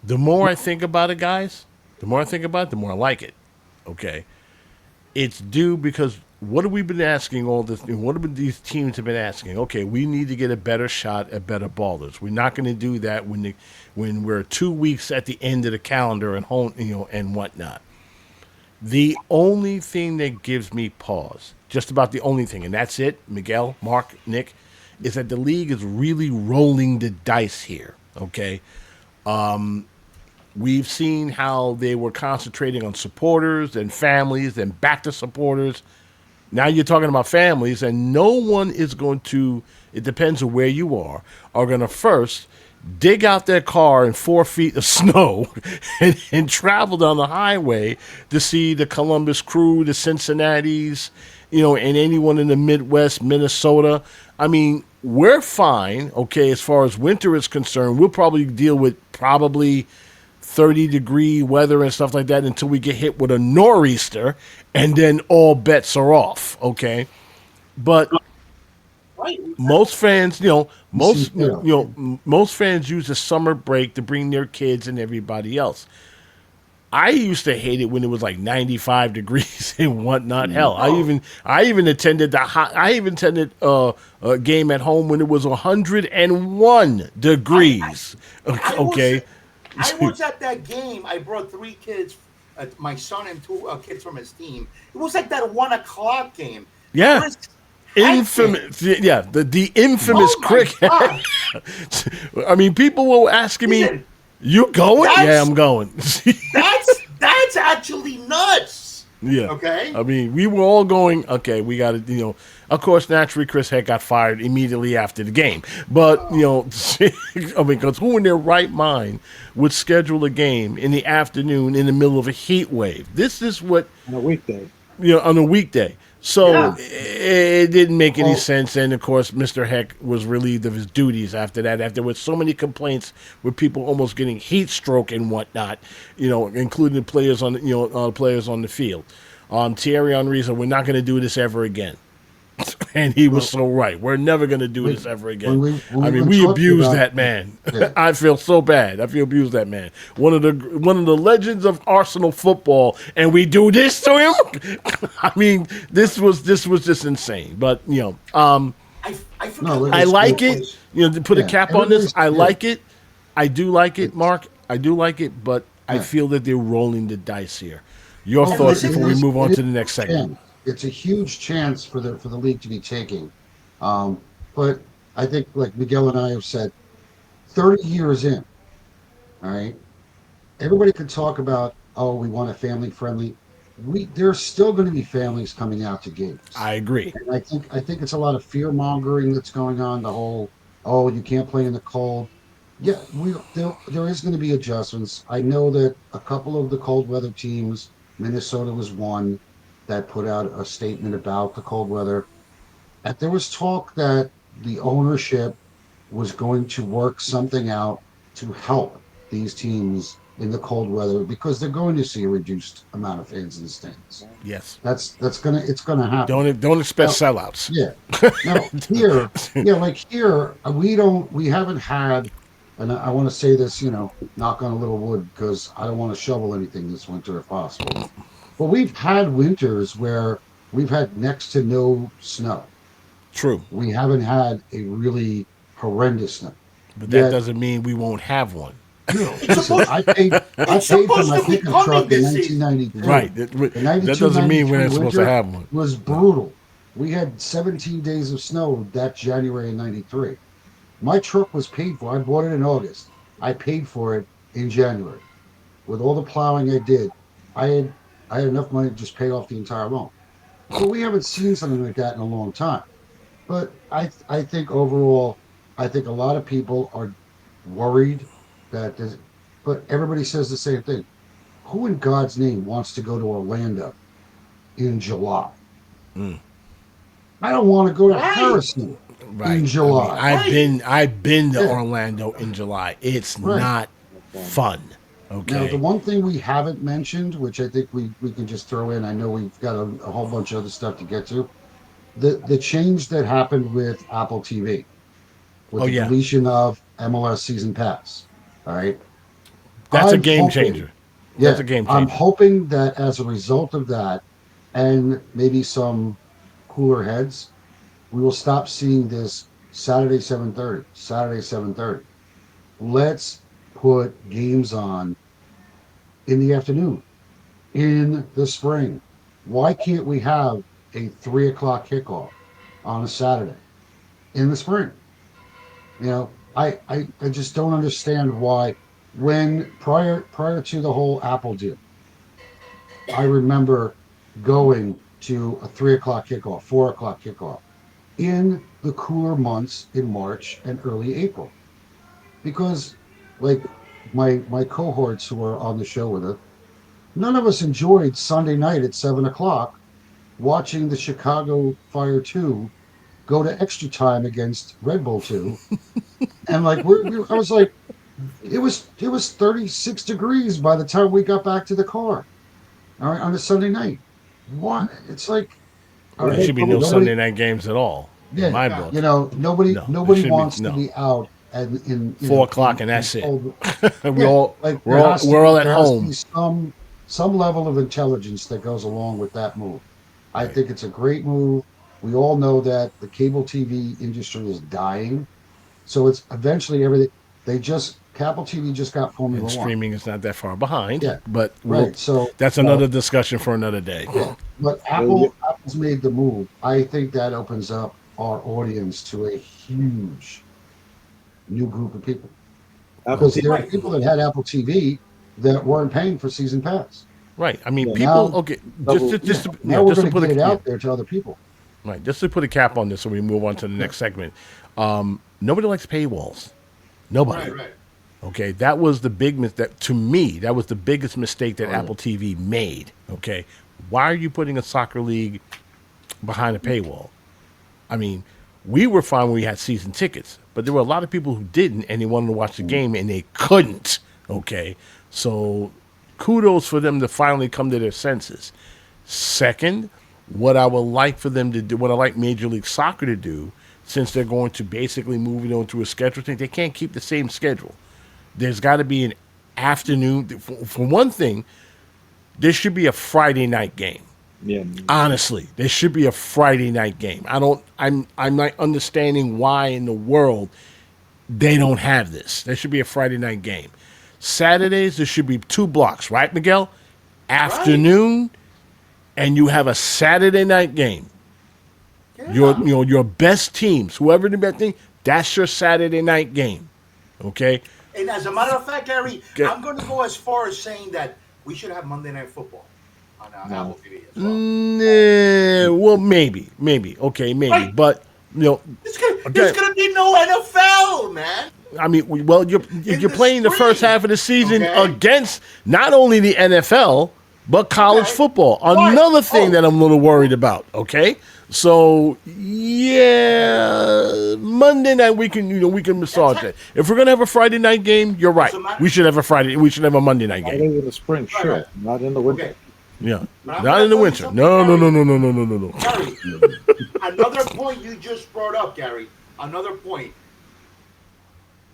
Speaker 1: The more I think about it, guys, the more I like it. Okay. It's due because what have we been asking all this? What have these teams have been asking? Okay, we need to get a better shot at better ballers. We're not going to do that when we're 2 weeks at the end of the calendar and home, and whatnot. The only thing that gives me pause, just about the only thing, and that's it, Miguel, Mark, Nick, is that the league is really rolling the dice here. Okay. We've seen how they were concentrating on supporters and families and back to supporters. Now you're talking about families, and no one is going to, it depends on where you are going to first dig out their car in 4 feet of snow and travel down the highway to see the Columbus Crew, the Cincinnatis, and anyone in the Midwest, Minnesota. I mean, we're fine, okay, as far as winter is concerned. We'll probably deal with 30-degree weather and stuff like that until we get hit with a nor'easter, and then all bets are off, okay? But most fans, most fans use the summer break to bring their kids and everybody else. I used to hate it when it was like 95 degrees and whatnot. Hell, I even attended a game at home when it was 101 degrees. Okay.
Speaker 2: I was at that game. I brought 3 kids, my son and 2 kids from his team. It was like that 1:00 game.
Speaker 1: Yeah. Infamous. Yeah, the infamous cricket. I mean, people were asking me, "You going?" Yeah, I'm going.
Speaker 2: that's actually nuts.
Speaker 1: Yeah.
Speaker 2: Okay.
Speaker 1: I mean, we were all going, okay, we got to, of course, naturally, Chris Heck got fired immediately after the game. But, I mean, because who in their right mind would schedule a game in the afternoon in the middle of a heat wave? This is what.
Speaker 4: On a weekday.
Speaker 1: On a weekday. So it didn't make any sense. And, of course, Mr. Heck was relieved of his duties after that. After there were so many complaints with people almost getting heat stroke and whatnot, including players on the field. Thierry Henry said, "We're not going to do this ever again." And he was so right. We're never going to do this ever again. We abused that man. Yeah. I feel so bad. I feel abused that man. One of the legends of Arsenal football, and we do this to him. I mean, this was just insane. But I like it. To put a cap on this, I like it. I do like it, Mark. I do like it, but I feel that they're rolling the dice here. Your thoughts before we move on to the next segment.
Speaker 3: It's a huge chance for the league to be taking, but I think, like Miguel and I have said, 30 years in, all right, everybody could talk about, we want a family friendly. There's still going to be families coming out to games.
Speaker 1: I agree.
Speaker 3: And I think it's a lot of fear mongering that's going on. The whole, you can't play in the cold. Yeah, there is going to be adjustments. I know that a couple of the cold weather teams, Minnesota was one, that put out a statement about the cold weather. And there was talk that the ownership was going to work something out to help these teams in the cold weather because they're going to see a reduced amount of fans in the stands.
Speaker 1: Yes,
Speaker 3: it's gonna happen.
Speaker 1: Don't expect sellouts.
Speaker 3: Yeah. Now here, we haven't had, and I want to say this, knock on a little wood because I don't want to shovel anything this winter if possible. But we've had winters where we've had next to no snow.
Speaker 1: True.
Speaker 3: We haven't had a really horrendous snow.
Speaker 1: But that doesn't mean we won't have one.
Speaker 3: Listen, I paid for my pickup truck in 1993.
Speaker 1: Right. That doesn't mean we're not supposed to have one.
Speaker 3: Was brutal. We had 17 days of snow that January in 93. My truck was paid for. I bought it in August. I paid for it in January. With all the plowing I did, I had enough money to just pay off the entire loan. So we haven't seen something like that in a long time. But I think overall, I think a lot of people are worried that there's, but everybody says the same thing. Who in God's name wants to go to Orlando in July? I don't want to go to Harrison in July.
Speaker 1: I mean, I've been to Orlando in July. It's not fun. Okay.
Speaker 3: Now, the one thing we haven't mentioned, which I think we can just throw in, I know we've got a whole bunch of other stuff to get to, the change that happened with Apple TV, with the deletion of MLS Season Pass. All right.
Speaker 1: That's a game changer.
Speaker 3: Yeah,
Speaker 1: that's a game changer.
Speaker 3: I'm hoping that as a result of that, and maybe some cooler heads, we will stop seeing this Saturday 7:30. Let's put games on in the afternoon, in the spring. Why can't we have a 3:00 kickoff on a Saturday in the spring? You know, I just don't understand why. When prior to the whole Apple deal, I remember going to a 3:00 kickoff, 4:00 kickoff in the cooler months in March and early April, because like my cohorts who are on the show with us, none of us enjoyed Sunday night at 7:00 watching the Chicago Fire 2 go to extra time against Red Bull 2, and like I was like, it was 36 degrees by the time we got back to the car, all right, on a Sunday night. What? It's like,
Speaker 1: there should be no Sunday night games at all.
Speaker 3: Yeah,
Speaker 1: in my book.
Speaker 3: You know, nobody wants to be out and in
Speaker 1: 4:00 and that's it. we're
Speaker 3: all
Speaker 1: at home.
Speaker 3: Some level of intelligence that goes along with that move. I think it's a great move. We all know that the cable TV industry is dying, so it's eventually everything. Apple TV just got Formula 1.
Speaker 1: Streaming is not that far behind, but
Speaker 3: so
Speaker 1: that's another discussion for another day.
Speaker 3: Yeah. But Apple's made the move. I think that opens up our audience to a huge new group of people. Because there are people that had Apple TV that weren't paying for season pass.
Speaker 1: Right. I mean, people. Just to
Speaker 3: put it out there to other people.
Speaker 1: Right. Just to put a cap on this, so we move on to the next segment. Nobody likes paywalls. Nobody. Right. Okay, that was the that was the biggest mistake that Apple TV made. Okay, why are you putting a soccer league behind a paywall? I mean, we were fine when we had season tickets, but there were a lot of people who didn't, and they wanted to watch the game, and they couldn't. Okay, so kudos for them to finally come to their senses. Second, what I would like for them to do, what I like Major League Soccer to do, since they're going to basically move it on to a schedule thing, they can't keep the same schedule. There's got to be an afternoon. For one thing, there should be a Friday night game.
Speaker 4: Yeah.
Speaker 1: Honestly, there should be a Friday night game. I'm not understanding why in the world they don't have this. There should be a Friday night game. Saturdays, there should be 2 blocks, right, Miguel? Afternoon, and you have a Saturday night game. Yeah. Your best teams, whoever the best thing, that's your Saturday night game. Okay?
Speaker 2: And as a matter of fact, Garry, I'm going to go as far as saying that we should have Monday Night Football on Apple TV as well.
Speaker 1: Well, maybe. Okay, maybe. Right. But,
Speaker 2: there's going to be no NFL, man.
Speaker 1: I mean, you're playing the first half of the season against not only the NFL, but college football. Another thing that I'm a little worried about, okay? So, Monday night we can massage that. If we're gonna have a Friday night game, you're right. We should have a Monday night game.
Speaker 4: Not in the spring, sure. Not in the winter.
Speaker 2: Okay.
Speaker 1: Yeah, not in the winter. No.
Speaker 2: Garry, another point you just brought up, Garry. Another point.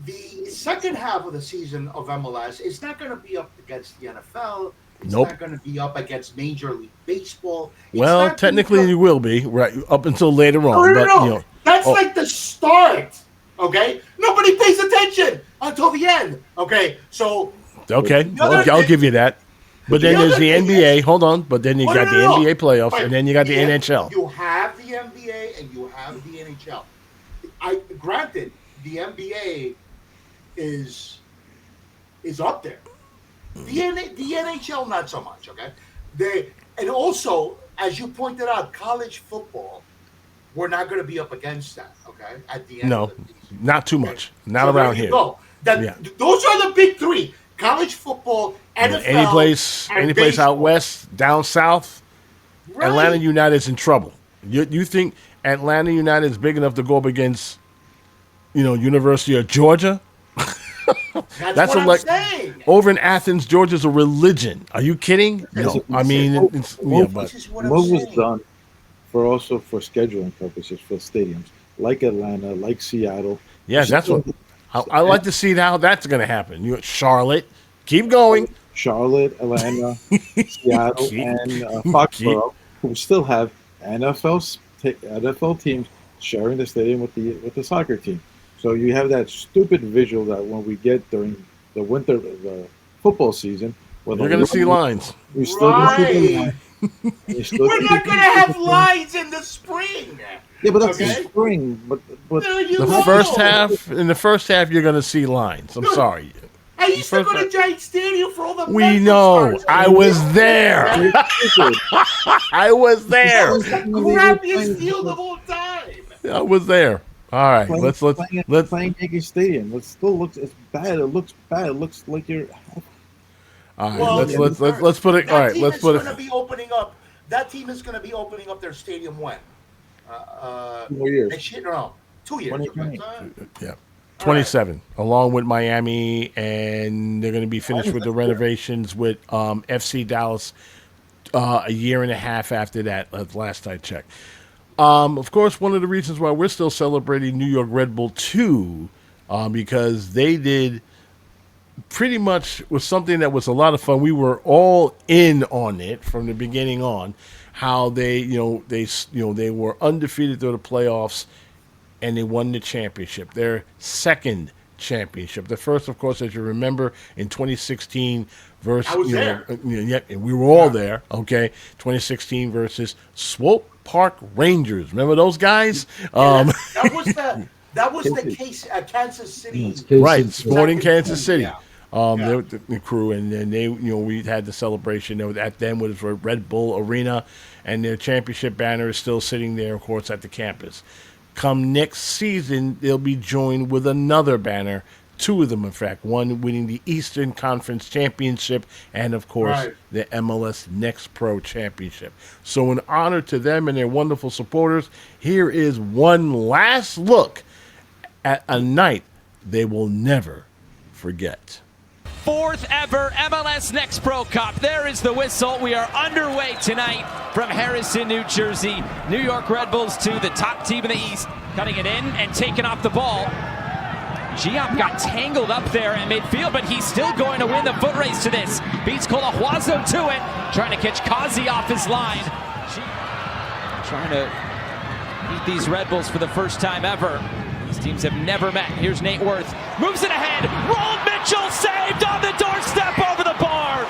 Speaker 2: The second half of the season of MLS is not going to be up against the NFL. It's not going to be up against Major League Baseball.
Speaker 1: Technically, you will be right up until later on.
Speaker 2: No. That's like the start Okay, nobody pays attention until the end. Okay, so
Speaker 1: Okay, I'll give you that. But then there's the NBA. Hold on. But then you got the NBA playoffs, and then you got the NHL.
Speaker 2: You have the NBA and you have the NHL. Granted, the NBA is up there. The NHL not so much. Okay, and also, as you pointed out, college football, we're not going to be up against that. Okay, at the end.
Speaker 1: No,
Speaker 2: of the season.
Speaker 1: not too much. Not
Speaker 2: so
Speaker 1: around here.
Speaker 2: Those are the big three: college football, NFL,
Speaker 1: any place out west, down south. Right. Atlanta United's in trouble. You think Atlanta United is big enough to go up against, University of Georgia?
Speaker 2: That's what I'm saying.
Speaker 1: Over in Athens, Georgia's a religion. Are you kidding? No, I mean,
Speaker 4: move was done for scheduling purposes for stadiums like Atlanta, like Seattle.
Speaker 1: Yeah, that's what I like to see how that's going to happen. Charlotte, keep going.
Speaker 4: Charlotte, Atlanta, Seattle, and Foxborough, who still have NFL teams sharing the stadium with the soccer team. So you have that stupid visual that when we get during the winter, the football season,
Speaker 1: you're going to see lines.
Speaker 2: We're not going to have lines in the spring.
Speaker 4: Yeah, but that's the spring. But
Speaker 1: in the first half, you're going to see lines. I'm sorry.
Speaker 2: I used to go to Giant Stadium for all the.
Speaker 1: We know. I was there. I was there.
Speaker 2: Crappiest field of all time.
Speaker 1: I was there. All right, let's
Speaker 4: playing Yankee Stadium. It still looks bad. It looks bad. It looks like you're.
Speaker 1: All right, let's put it. All right, let's put it.
Speaker 2: That team is going to be opening up their stadium when?
Speaker 4: 2 more years.
Speaker 2: Next year, no, 2 years.
Speaker 1: Yeah. 27, along with Miami, and they're going to be finished with the renovations with FC Dallas a year and a half after that, last I checked. Of course, one of the reasons why we're still celebrating New York Red Bull 2, because they did pretty much was something that was a lot of fun. We were all in on it from the beginning on, how they were undefeated through the playoffs, and they won the championship, their second championship. The first, of course, as you remember, in 2016 versus, and we were all there, okay, 2016 versus Swope Park Rangers. Remember those guys?
Speaker 2: That was the case at Kansas City.
Speaker 1: Right, Sporting Kansas City. They were the crew, and then we had the celebration. At then was Red Bull Arena, and their championship banner is still sitting there, of course, at the campus. Come next season, they'll be joined with another banner, two of them, in fact, one winning the Eastern Conference Championship and, of course, the MLS Next Pro Championship. So in honor to them and their wonderful supporters, here is one last look at a night they will never forget.
Speaker 5: Fourth ever MLS Next Pro Cup. There is the whistle. We are underway tonight from Harrison, New Jersey. New York Red Bulls 2, the top team in the East, cutting it in and taking off the ball. Giop got tangled up there in midfield, but he's still going to win the foot race to this. Beats Colahuazo to it, trying to catch Kazi off his line. Trying to beat these Red Bulls for the first time ever. These teams have never met. Here's Nate Worth. Moves it ahead. Rolled Mitchell saved on the doorstep over the bar.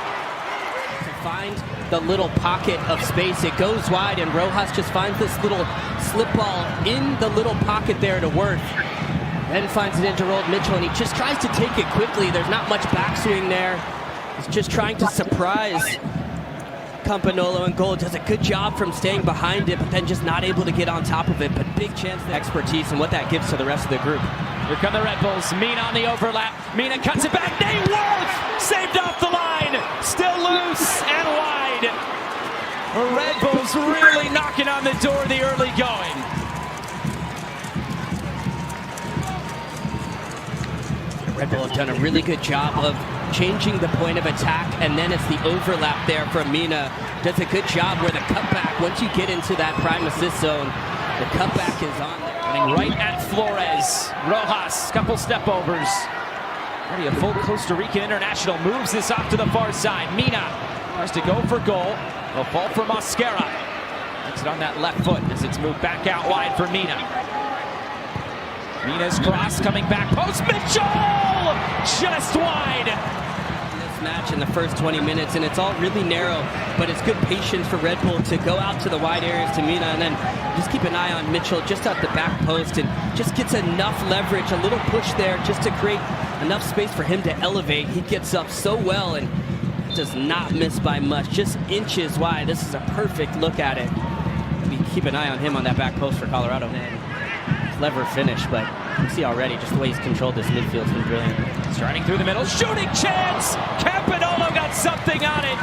Speaker 6: To find the little pocket of space, it goes wide, and Rojas just finds this little slip ball in the little pocket there to Worth. Then finds it into Rolled Mitchell, and he just tries to take it quickly. There's not much backswing there. He's just trying to surprise Campanolo, and goal. Does a good job from staying behind it, but then just not able to get on top of it. But big chance, the expertise, and what that gives to the rest of the group.
Speaker 5: Here come the Red Bulls. Mina on the overlap. Mina cuts it back. Nate Worth saved off the line. Still loose and wide. The Red Bulls really knocking on the door the early going.
Speaker 6: Red Bull have done a really good job of changing the point of attack, and then it's the overlap there from Mina. Does a good job where the cutback, once you get into that prime assist zone, the cutback is on there.
Speaker 5: Running right at Flores. Rojas, couple step overs. Already a full Costa Rican international, moves this off to the far side. Mina tries to go for goal. A ball for Mosquera. Makes it on that left foot as it's moved back out wide for Mina. Mina's cross coming back post. Mitchell! Just wide.
Speaker 6: This match in the first 20 minutes, and it's all really narrow, but it's good patience for Red Bull to go out to the wide areas to Mina, and then just keep an eye on Mitchell just at the back post, and just gets enough leverage, a little push there just to create enough space for him to elevate. He gets up so well and does not miss by much, just inches wide. This is a perfect look at it. Keep an eye on him on that back post for Colorado. Man, clever finish, but you see already just the way he's controlled this midfield's been brilliant.
Speaker 5: Starting through the middle, shooting chance! Campanolo got something on it,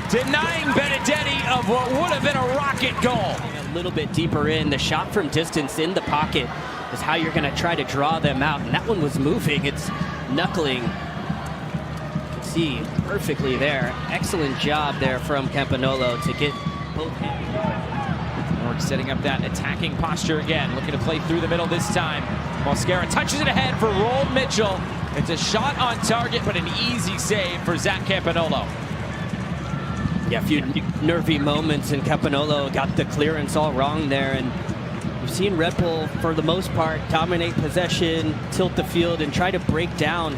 Speaker 5: denying Benedetti of what would have been a rocket goal.
Speaker 6: A little bit deeper in, the shot from distance in the pocket is how you're going to try to draw them out, and that one was moving. It's knuckling. You can see perfectly there. Excellent job there from Campanolo to get both hands.
Speaker 5: Setting up that attacking posture again, looking to play through the middle this time. Mosquera touches it ahead for Rold Mitchell. It's a shot on target, but an easy save for Zach Campanolo.
Speaker 6: Yeah, a few nervy moments, and Campanolo got the clearance all wrong there. And we've seen Red Bull, for the most part, dominate possession, tilt the field, and try to break down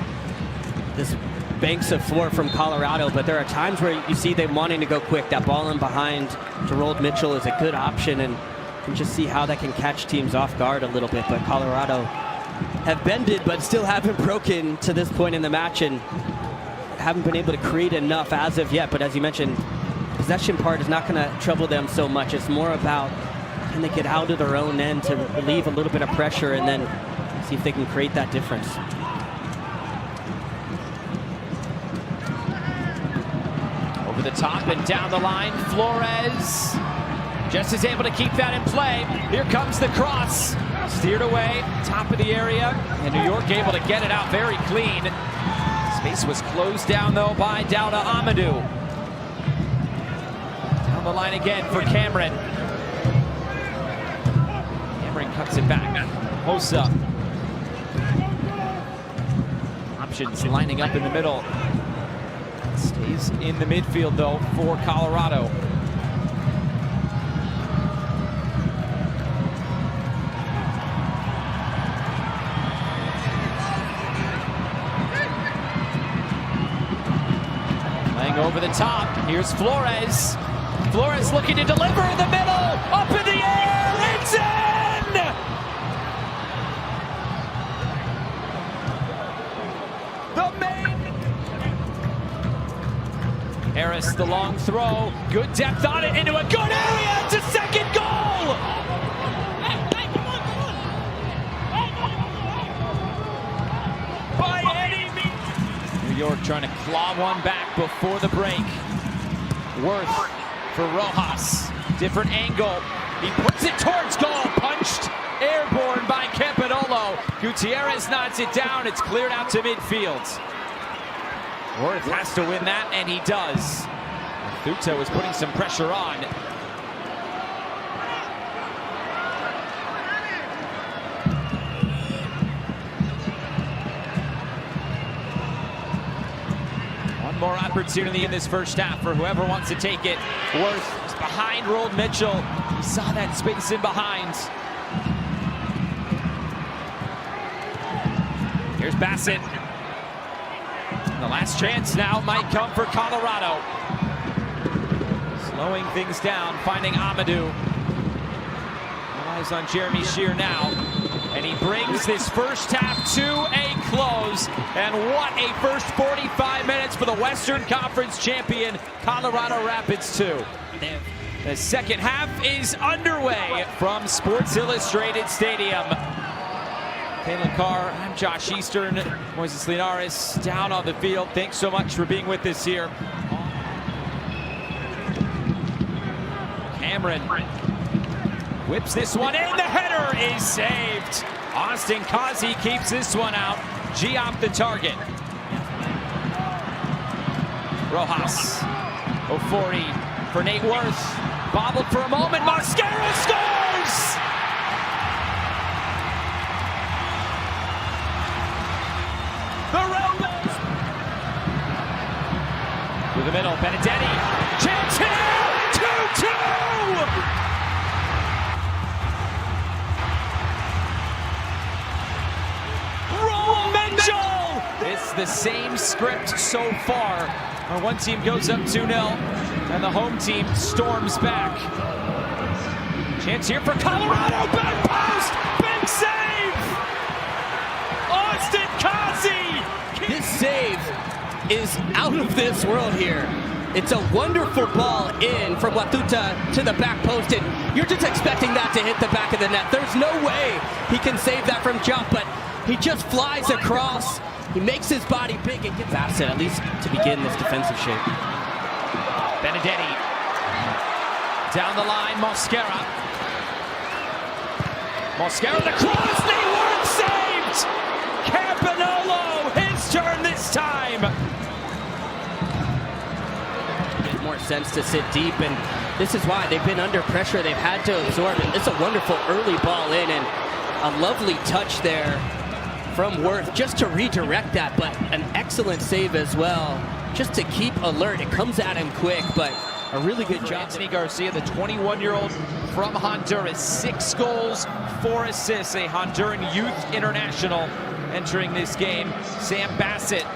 Speaker 6: this banks of four from Colorado, but there are times where you see them wanting to go quick. That ball in behind to Rold Mitchell is a good option, and you can just see how that can catch teams off guard a little bit. But Colorado have bended, but still haven't broken to this point in the match, and haven't been able to create enough as of yet. But as you mentioned, possession part is not going to trouble them so much. It's more about can they get out of their own end to relieve a little bit of pressure and then see if they can create that difference.
Speaker 5: Over the top and down the line, Flores just is able to keep that in play. Here comes the cross, steered away, top of the area, and New York able to get it out very clean. Space was closed down though by Dauda Amadou. Down the line again for Cameron. Cameron cuts it back. Hossa. Options lining up in the middle. Stays in the midfield though for Colorado. Playing over the top. Here's Flores. Flores looking to deliver in the middle. Up in the air. It's in! The main. Harris, the long throw, good depth on it, into a good area, it's a second goal! By any means! New York trying to claw one back before the break. Worth for Rojas, different angle, he puts it towards goal, punched, airborne by Campanolo. Gutierrez nods it down, it's cleared out to midfield. Worth has to win that, and he does. Thuto is putting some pressure on. One more opportunity in this first half for whoever wants to take it. Worth is behind Rold Mitchell. He saw that space in behind. Here's Bassett. The last chance now might come for Colorado. Slowing things down, finding Amadou. Eyes on Jeremy Shear now. And he brings this first half to a close. And what a first 45 minutes for the Western Conference champion, Colorado Rapids 2. The second half is underway from Sports Illustrated Stadium. Kalen Carr, I'm Josh Eastern, Moises Linares down on the field. Thanks so much for being with us here. Cameron whips this one in, the header is saved. Austin Kazi keeps this one out. G off the target. Rojas, Ofori for Nate Worth. Bobbled for a moment, Mosquera scores! The Rebels! Through the middle, Benedetti. Chance here! 2-2! the same script so far. Where one team goes up 2-0 and the home team storms back. Chance here for Colorado, back post, big save! Austin Kazi!
Speaker 6: This save is out of this world here. It's a wonderful ball in from Watuta to the back post, and you're just expecting that to hit the back of the net. There's no way he can save that from jump, but he just flies across. He makes his body big and gets Bassett, at least to begin this defensive shape.
Speaker 5: Benedetti. Down the line, Mosquera. Mosquera, the cross, Neyward saved! Campanolo, his turn this time!
Speaker 6: Makes more sense to sit deep, and this is why they've been under pressure. They've had to absorb it. It's a wonderful early ball in, and a lovely touch there from Worth just to redirect that, but an excellent save as well, just to keep alert. It comes at him quick, but a really good job.
Speaker 5: Anthony Garcia, the 21-year-old from Honduras, 6 goals, 4 assists, a Honduran youth international entering this game. Sam Bassett,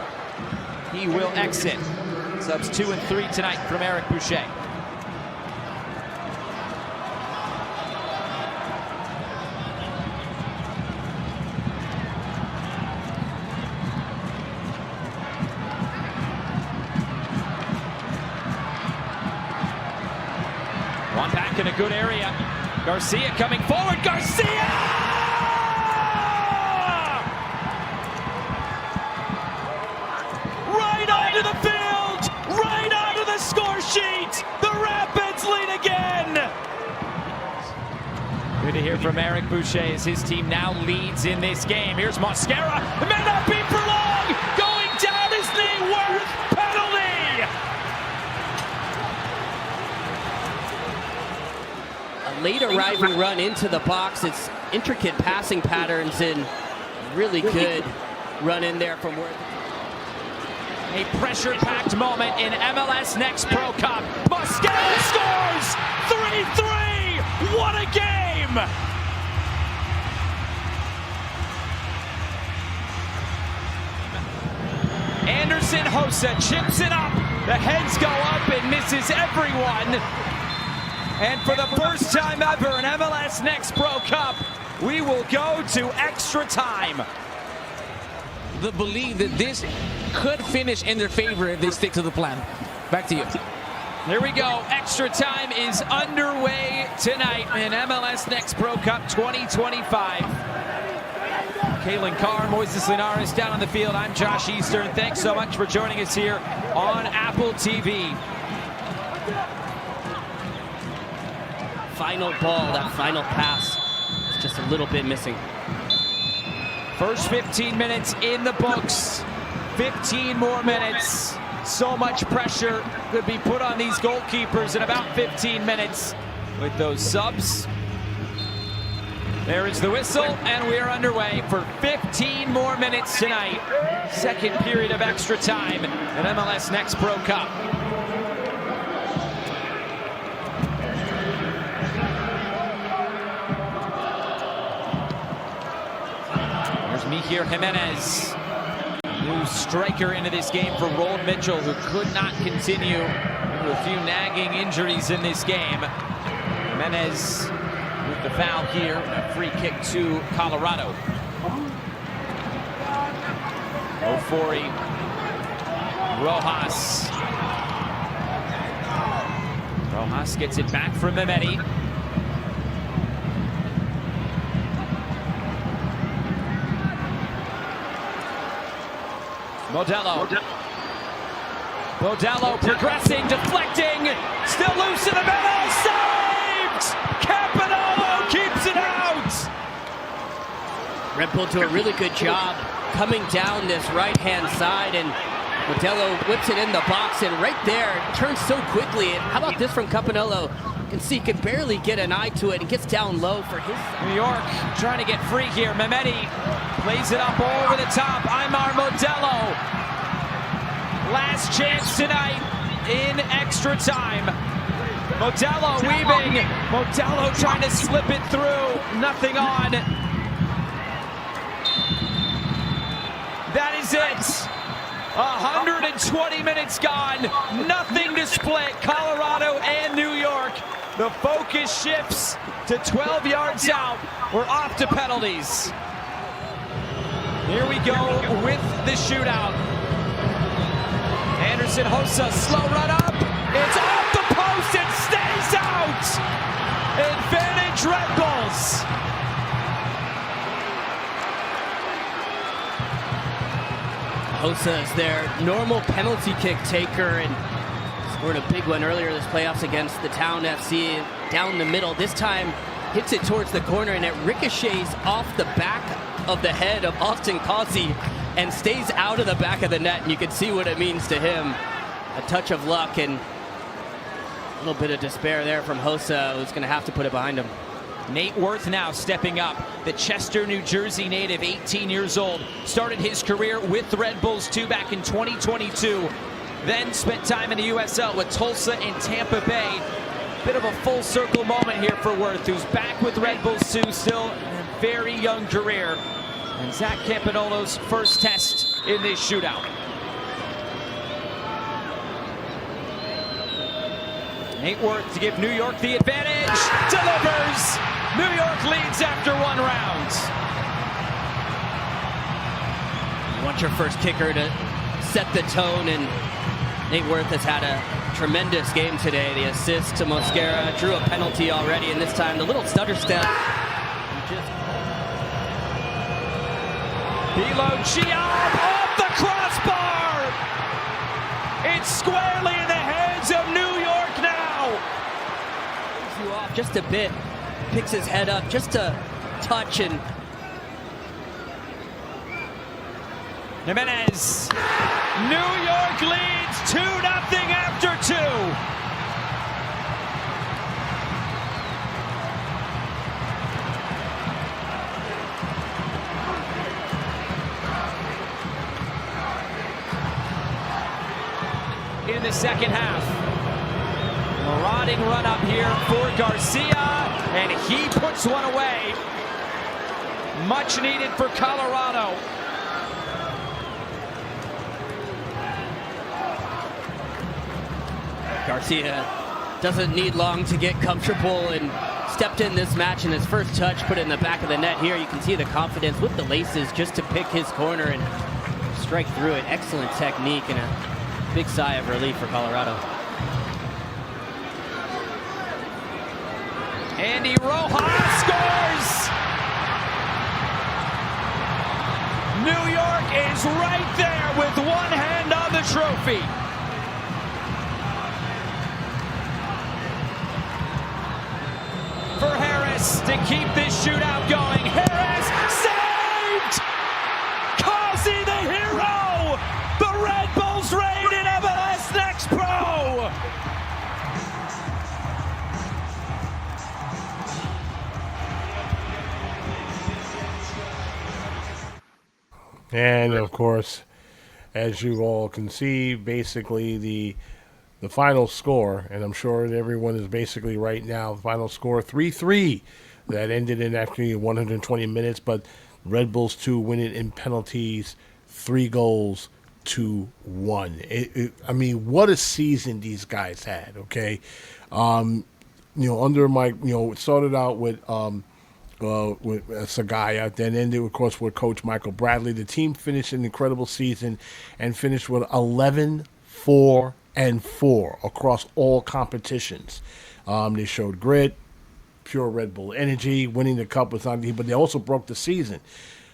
Speaker 5: he will exit. Subs 2 and 3 tonight from Eric Boucher. One back in a good area. Garcia coming forward. Garcia! Right onto the field! Right onto the score sheet! The Rapids lead again! Good to hear from Eric Boucher as his team now leads in this game. Here's Mosquera. It may not be for long! Going down his knee. Worth penalty!
Speaker 6: Late arriving run into the box. It's intricate passing patterns and really good run in there from Worth.
Speaker 5: A pressure-packed moment in MLS Next Pro Cup. Mosquera scores! 3-3! What a game! Anderson Hossa chips it up. The heads go up and misses everyone. And for the first time ever in MLS Next Pro Cup, we will go to extra time.
Speaker 7: The belief that this could finish in their favor if they stick to the plan. Back to you.
Speaker 5: Here we go. Extra time is underway tonight in MLS Next Pro Cup 2025. Kalen Carr, Moises Linares down on the field. I'm Josh Eastern. Thanks so much for joining us here on Apple TV.
Speaker 6: Final ball, that final pass, it's just a little bit missing.
Speaker 5: First 15 minutes in the books. 15 more minutes. So much pressure could be put on these goalkeepers in about 15 minutes with those subs. There is the whistle, and we are underway for 15 more minutes tonight. Second period of extra time in MLS Next Pro Cup. Miguel Jimenez, new striker into this game for Roland Mitchell, who could not continue with a few nagging injuries in this game. Jimenez with the foul here, a free kick to Colorado. Ofori, Rojas. Rojas gets it back from Mehmeti. Modelo. Modelo progressing, deflecting, still loose in the middle, saved! Campanolo keeps it out!
Speaker 6: Red Bull do a really good job coming down this right-hand side, and Modelo whips it in the box, and right there, turns so quickly. And how about this from Campanolo? You can see he can barely get an eye to it and gets down low for his side.
Speaker 5: New York trying to get free here. Mehmeti plays it up over the top. Aymar Modelo. Last chance tonight in extra time. Modelo weaving. Modelo trying to slip it through. Nothing on. That is it. 120 minutes gone. Nothing to split Colorado and New York. The focus shifts to 12 yards out. We're off to penalties. Here we go with the shootout. Anderson Hossa, slow run up. It's off the post. It stays out. Advantage Red Bulls.
Speaker 6: Hossa is their normal penalty kick taker and scored a big one earlier this playoffs against the Town FC down the middle. This time hits it towards the corner and it ricochets off the back of the head of Austin Causey and stays out of the back of the net. And you can see what it means to him. A touch of luck and a little bit of despair there from Hossa, who's going to have to put it behind him.
Speaker 5: Nate Worth now stepping up. The Chester, New Jersey native, 18 years old. Started his career with the Red Bulls 2 back in 2022. Then spent time in the USL with Tulsa and Tampa Bay. Bit of a full circle moment here for Worth, who's back with Red Bulls 2, still in a very young career. And Zach Campanolo's first test in this shootout. Nate Worth to give New York the advantage. Delivers. New York leads after one round.
Speaker 6: You want your first kicker to set the tone, and Nate Worth has had a tremendous game today. The assist to Mosquera, drew a penalty already, and this time the little stutter step.
Speaker 5: Bilo Chiab off the crossbar. It's squarely in the hands of New York now.
Speaker 6: You off just a bit, picks his head up just a touch, and
Speaker 5: Jimenez. New York leads 2-0 after 2. In the second half. Marauding run up here for Garcia, and he puts one away. Much needed for Colorado.
Speaker 6: Garcia doesn't need long to get comfortable and stepped in this match, and his first touch put it in the back of the net here. You can see the confidence with the laces just to pick his corner and strike through it. Excellent technique and a big sigh of relief for Colorado.
Speaker 5: Andy Rojas scores! New York is right there with one hand on the trophy. For Harris to keep this shootout going. Harris saved! Causey the hero! The Red Bulls reign in MLS Next Pro!
Speaker 1: And of course, as you all can see, basically the final score, and I'm sure that everyone is basically right now, the final score 3-3. That ended in actually 120 minutes, but Red Bulls 2 win it in penalties, 3-1. I mean, what a season these guys had, okay? Under my, it started out with Sagaya, then ended, of course, with Coach Michael Bradley. The team finished an incredible season and finished with 11-4-4 across all competitions. They showed grit, pure Red Bull energy. Winning the cup was not easy, but they also broke the season.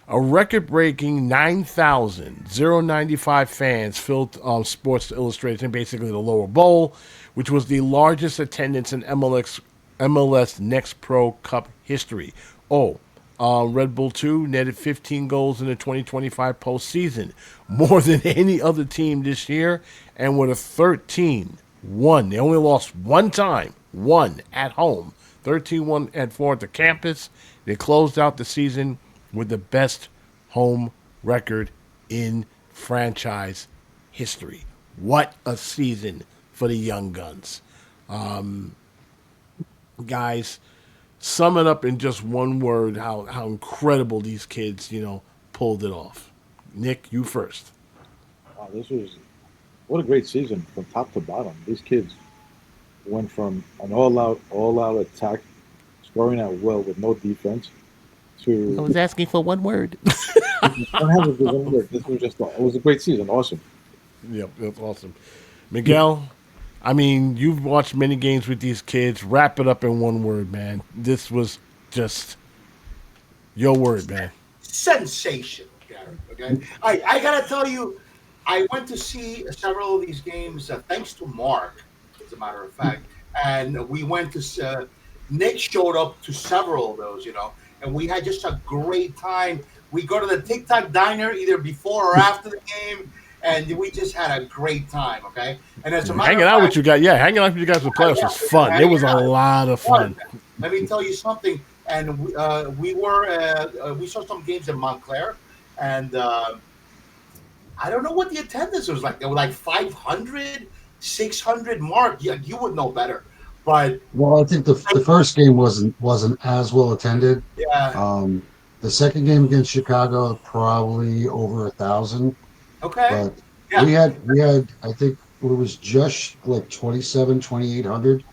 Speaker 1: A record-breaking 9,095 fans filled Sports Illustrated, basically the lower bowl, which was the largest attendance in MLS Next Pro Cup history. Red Bull 2 netted 15 goals in the 2025 postseason, more than any other team this year, and with a 13-1. They only lost one time, one at home, 13-1 at 4 at the campus. They closed out the season with the best home record in franchise history. What a season for the Young Guns. Guys, sum it up in just one word, how incredible these kids, pulled it off. Nick, you first.
Speaker 4: What a great season from top to bottom. These kids went from an all-out attack, scoring at will with no defense,
Speaker 1: I
Speaker 4: to
Speaker 1: was asking for one word.
Speaker 4: don't have a good word. This was it was a great season. Awesome.
Speaker 1: Yep, that's awesome. Miguel, I mean, you've watched many games with these kids. Wrap it up in one word, man. This was just your word, man.
Speaker 2: Sensational, Garry. Okay, I gotta tell you, I went to see several of these games thanks to Mark, as a matter of fact, and we went to. Nick showed up to several of those, and we had just a great time. We go to the TikTok diner either before or after the game, and we just had a great time. Okay, and as a matter
Speaker 1: hanging
Speaker 2: of
Speaker 1: out
Speaker 2: fact,
Speaker 1: with you guys, hanging out with you guys with playoffs was fun. It was a lot of fun.
Speaker 2: Let me tell you something. And we saw some games in Montclair, and I don't know what the attendance was like. They were like 500, 600 mark. Yeah, you would know better. But
Speaker 3: Well, I think the first game wasn't as well attended.
Speaker 2: yeah,
Speaker 3: The second game against Chicago probably over 1,000.
Speaker 2: okay,
Speaker 3: But
Speaker 2: yeah,
Speaker 3: we had I think it was just like 2,800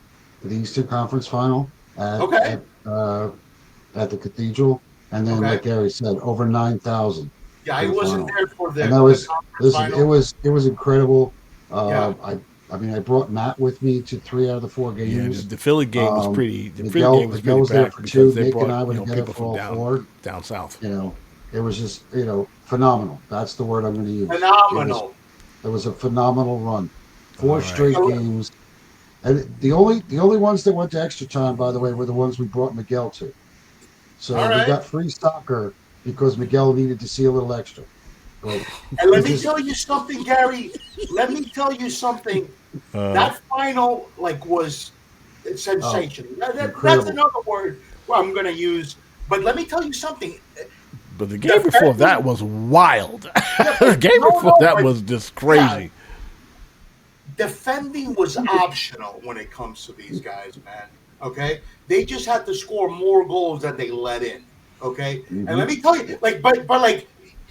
Speaker 3: for the Eastern Conference Final
Speaker 2: okay,
Speaker 3: at the Cathedral, and then
Speaker 2: okay.
Speaker 3: like Garry said, over 9,000
Speaker 2: Yeah,
Speaker 3: for
Speaker 2: I
Speaker 3: the
Speaker 2: wasn't
Speaker 3: final.
Speaker 2: there for
Speaker 3: And that
Speaker 2: the
Speaker 3: was
Speaker 2: conference
Speaker 3: listen,
Speaker 2: final.
Speaker 3: it was incredible.
Speaker 2: Yeah,
Speaker 3: I mean, I brought Matt with me to 3 out of the 4
Speaker 1: Yeah,
Speaker 3: games.
Speaker 1: the Philly game was pretty. The Philly game was
Speaker 3: Miguel
Speaker 1: pretty
Speaker 3: was there
Speaker 1: packed
Speaker 3: for
Speaker 1: because
Speaker 3: 2.
Speaker 1: they
Speaker 3: Nick and
Speaker 1: brought
Speaker 3: I were together
Speaker 1: people
Speaker 3: for
Speaker 1: from
Speaker 3: all 4.
Speaker 1: down south.
Speaker 3: It was just phenomenal. That's the word I'm going to use.
Speaker 2: phenomenal.
Speaker 3: It was a phenomenal run.
Speaker 1: All
Speaker 3: 4
Speaker 1: right.
Speaker 3: straight games, and the only ones that went to extra time, by the way, were the ones we brought Miguel to.
Speaker 2: All
Speaker 3: So we
Speaker 2: right.
Speaker 3: got free soccer because Miguel needed to see a little extra. But
Speaker 2: And
Speaker 3: we
Speaker 2: let me
Speaker 3: just
Speaker 2: tell you something, Garry. Let me tell you something. That final was sensational. That's
Speaker 3: incredible.
Speaker 2: another word I'm going to use. But let me tell you something.
Speaker 1: But the game before that was wild. The game before that was just crazy.
Speaker 2: Defending was optional when it comes to these guys, man. Okay, they just had to score more goals than they let in. Okay, and let me tell you, but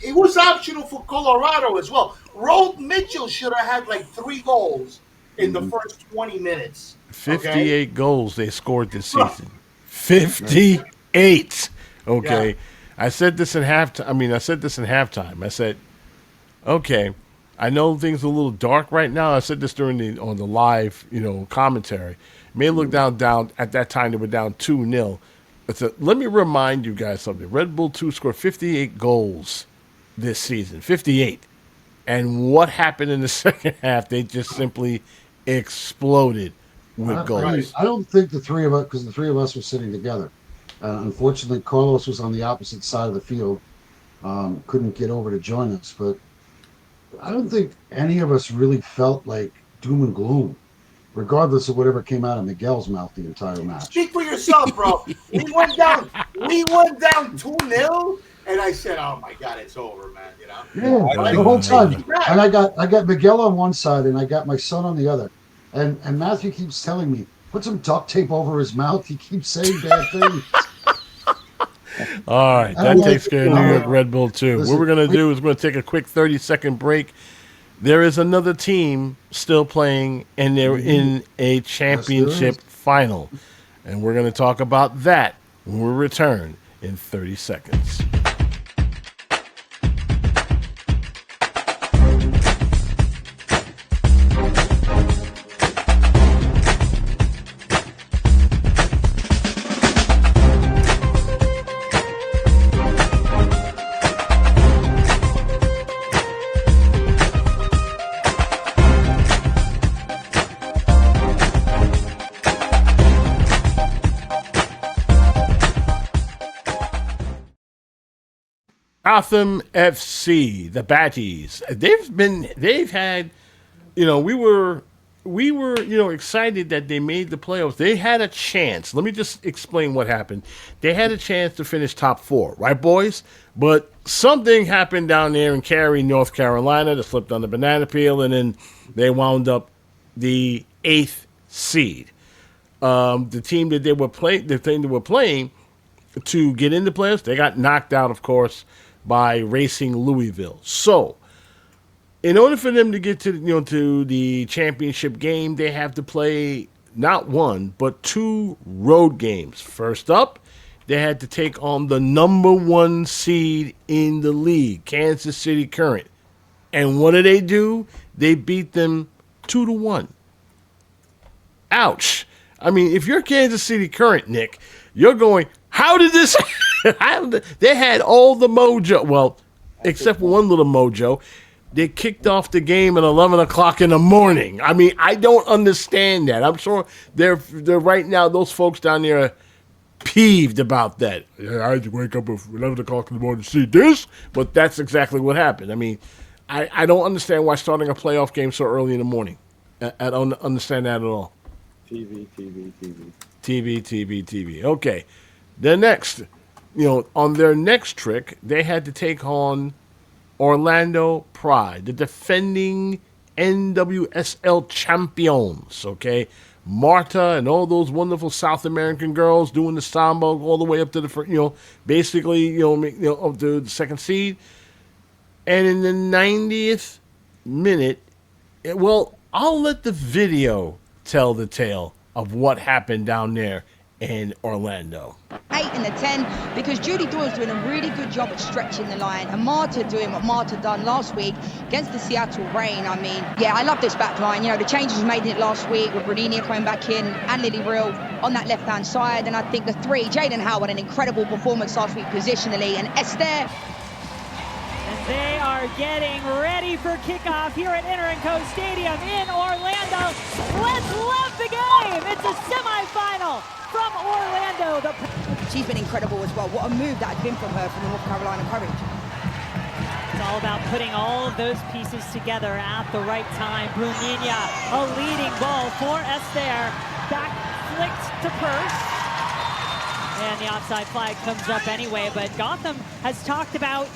Speaker 2: it was optional for Colorado as well. Rold Mitchell should have had like 3 goals in the first 20 minutes. Okay,
Speaker 1: 58 goals they scored this season. 58. Okay.
Speaker 2: Yeah.
Speaker 1: I said this in halftime. I said, okay, I know things are a little dark right now. I said this on the live, commentary. It may look down at that time they were down 2-0. But let me remind you guys something. Red Bull 2 scored 58 goals this season. 58. And what happened in the second half? They just simply exploded with goals.
Speaker 3: I don't think the 3 of us, because the 3 of us were sitting together. Unfortunately, Carlos was on the opposite side of the field, couldn't get over to join us. But I don't think any of us really felt like doom and gloom, regardless of whatever came out of Miguel's mouth the entire match.
Speaker 2: Speak for yourself, bro. We went down 2-0, and I said, "Oh my God, it's over, man."
Speaker 3: Yeah, the whole time. And I got Miguel on one side, and I got my son on the other. And Matthew keeps telling me, put some duct tape over his mouth. He keeps saying bad things.
Speaker 1: All right, that takes care of New York Red Bull 2. What we're going to do is we're going to take a quick 30-second break. There is another team still playing, and they're in a championship final. And we're going to talk about that when we return in 30 seconds. Gotham FC, the Badgies. They've had, we were, excited that they made the playoffs. They had a chance. Let me just explain what happened. They had a chance to finish top 4, right, boys? But something happened down there in Cary, North Carolina, that slipped on the banana peel, and then they wound up the 8th seed. The team that they were playing to get into playoffs, they got knocked out, of course, by Racing Louisville. So in order for them to get to to the championship game, they have to play not one but 2 road games. First up, they had to take on the number 1 seed in the league, Kansas City Current. And what do? They beat them 2-1. Ouch. I mean, if you're Kansas City Current, Nick, you're going, how did this They had all the mojo. Well, except for one little mojo. They kicked off the game at 11 o'clock in the morning. I mean, I don't understand that. I'm sure they're right now, those folks down there are peeved about that. Yeah, I had to wake up at 11 o'clock in the morning to see this, but that's exactly what happened. I mean, I don't understand why starting a playoff game so early in the morning. I don't understand that at all. TV. Okay. The next, on their next trick, they had to take on Orlando Pride, the defending NWSL champions, okay? Marta and all those wonderful South American girls doing the samba all the way up to the, basically, up to the second seed. And in the 90th minute, I'll let the video tell the tale of what happened down there in Orlando.
Speaker 8: 8 in the 10, because Judy Doyle's doing a really good job at stretching the line, and Marta doing what Marta done last week against the Seattle Reign. I mean, I love this back line. The changes made in it last week with Bruninia coming back in and Lily Real on that left-hand side, and I think the 3, Jaden Howe had an incredible performance last week positionally, and Esther.
Speaker 9: And they are getting ready for kickoff here at Inter&Co Stadium in Orlando. Let's love the game. It's a semifinal from Orlando.
Speaker 8: She's been incredible as well. What a move that has been from her from the North Carolina Courage.
Speaker 9: It's all about putting all of those pieces together at the right time. Bruninia, a leading ball for Esther. Back flicked to Purse. And the offside flag comes up anyway, but Gotham has talked about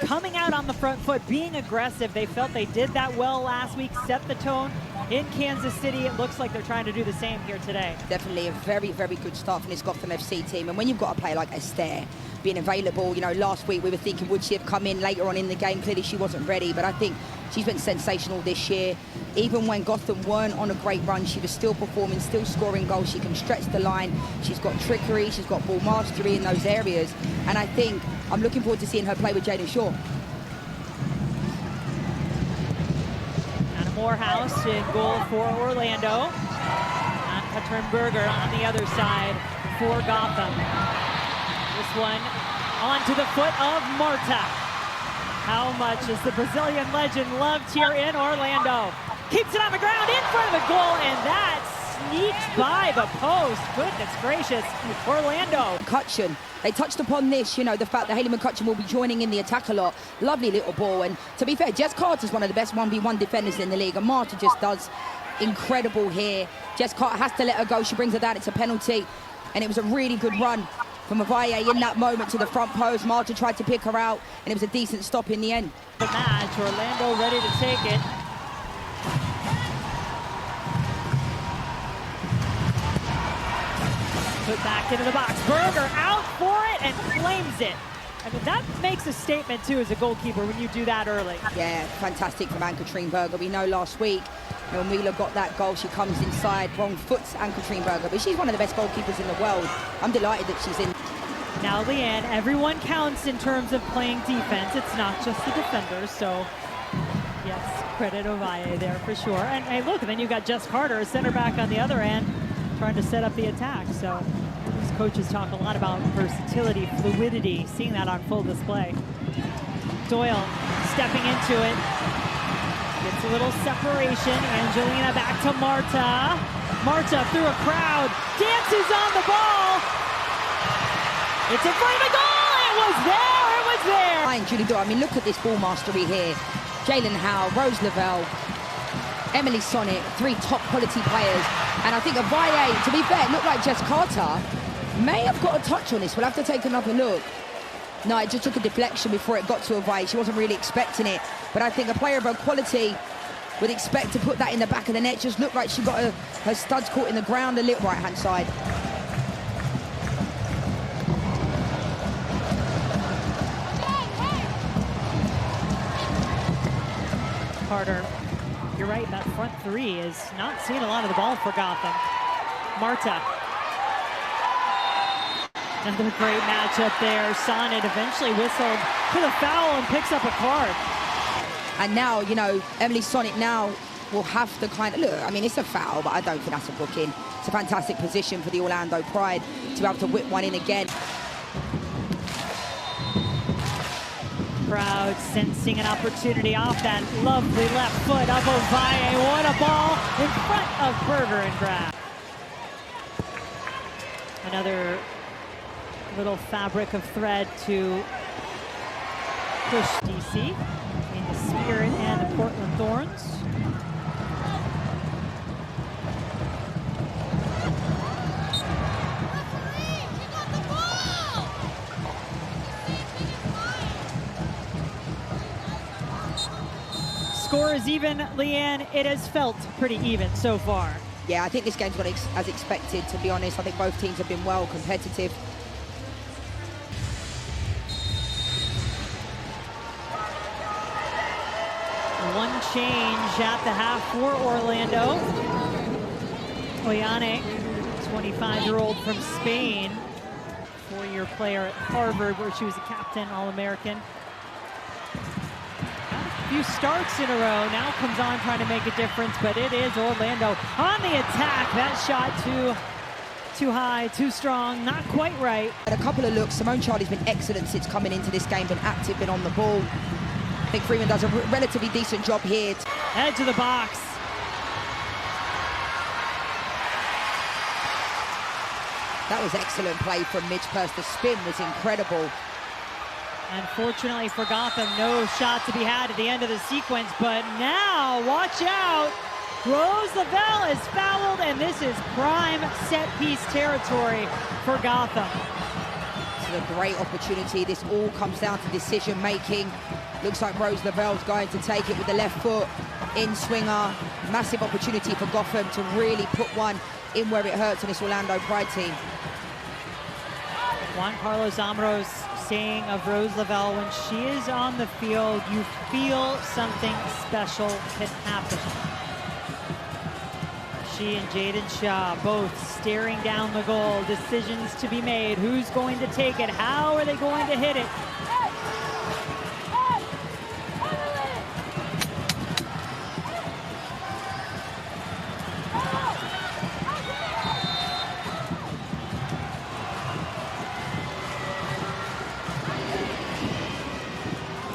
Speaker 9: coming out on the front foot, being aggressive. They felt they did that well last week, set the tone in Kansas City. It looks like they're trying to do the same here today.
Speaker 8: Definitely a very, very good start from this Gotham FC team. And when you've got a player like Esther being available, last week we were thinking, would she have come in later on in the game? Clearly she wasn't ready, but I think she's been sensational this year. Even when Gotham weren't on a great run, she was still performing, still scoring goals. She can stretch the line. She's got trickery. She's got ball mastery in those areas. And I think I'm looking forward to seeing her play with Jaden Shaw.
Speaker 9: Anna Morehouse in goal for Orlando. And Katrin Berger on the other side for Gotham. This one onto the foot of Marta. How much is the Brazilian legend loved here in Orlando? Keeps it on the ground in front of the goal, and that sneaks by the post. Goodness gracious, Orlando.
Speaker 8: McCutcheon, they touched upon this, the fact that Hayley McCutcheon will be joining in the attack a lot. Lovely little ball, and to be fair, Jess Carter's one of the best 1v1 defenders in the league, and Marta just does incredible here. Jess Carter has to let her go. She brings her down. It's a penalty, and it was a really good run from Avaye in that moment to the front post. Marta tried to pick her out, and it was a decent stop in the end.
Speaker 9: The match, Orlando ready to take it. Put back into the box. Berger out for it and claims it. I mean, that makes a statement, too, as a goalkeeper when you do that early.
Speaker 8: Yeah, fantastic from Ann-Katrine Berger. We know last week when Wheeler got that goal, she comes inside, wrong foot, Ann-Katrine Berger. But she's one of the best goalkeepers in the world. I'm delighted that she's in.
Speaker 9: Now, Leanne, everyone counts in terms of playing defense. It's not just the defenders, so yes, credit Ovalle there for sure. And hey, look, then you've got Jess Carter, a center back on the other end, trying to set up the attack. So these coaches talk a lot about versatility, fluidity, seeing that on full display. Doyle stepping into it. Gets a little separation. Angelina back to Marta. Marta through a crowd. Dances on the ball. It's in front of the goal. It was there. It was there.
Speaker 8: And Julie Doyle, I mean, look at this ball mastery here. Jalen Howe, Rose Lavelle, Emily Sonnet, 3 top quality players. And I think Avaye, to be fair, it looked like Jess Carter may have got a touch on this. We'll have to take another look. No, it just took a deflection before it got to Avaye. She wasn't really expecting it. But I think a player of her quality would expect to put that in the back of the net. Just looked like she got her studs caught in the ground a little right-hand side.
Speaker 9: Carter. You're right, that front three is not seeing a lot of the ball for Gotham. Marta. Another great matchup there. Sonnet eventually whistled to the foul and picks up a card.
Speaker 8: And now, you know, Emily Sonnet now will have to kind of, look, I mean, it's a foul, but I don't think that's a booking. It's a fantastic position for the Orlando Pride to be able to whip one in again.
Speaker 9: Crowd sensing an opportunity off that lovely left foot of Ovalle. What a ball in front of Berger and grab. Another little fabric of thread to push DC in the Spirit and the Portland Thorns. Score is even, Leanne. It has felt pretty even so far.
Speaker 8: Yeah, I think this game's gone as expected, to be honest. I think both teams have been well competitive.
Speaker 9: One change at the half for Orlando. Oyane, 25-year-old from Spain, 4-year player at Harvard where she was a captain, All-American. Few starts in a row, now comes on trying to make a difference, but it is Orlando on the attack. That shot too high, too strong, not quite right.
Speaker 8: And a couple of looks. Simone Charlie's been excellent since coming into this game, been active, been on the ball. I think Freeman does a relatively decent job here.
Speaker 9: Edge of the box.
Speaker 8: That was excellent play from Midge Purse. The spin was incredible.
Speaker 9: Unfortunately for Gotham, no shot to be had at the end of the sequence, but now, watch out! Rose Lavelle is fouled, and this is prime set-piece territory for Gotham.
Speaker 8: This is a great opportunity. This all comes down to decision-making. Looks like Rose Lavelle's going to take it with the left foot, in-swinger. Massive opportunity for Gotham to really put one in where it hurts on this Orlando Pride team.
Speaker 9: Juan Carlos Amros saying of Rose Lavelle, when she is on the field, you feel something special can happen. She and Jaden Shaw both staring down the goal. Decisions to be made. Who's going to take it? How are they going to hit it?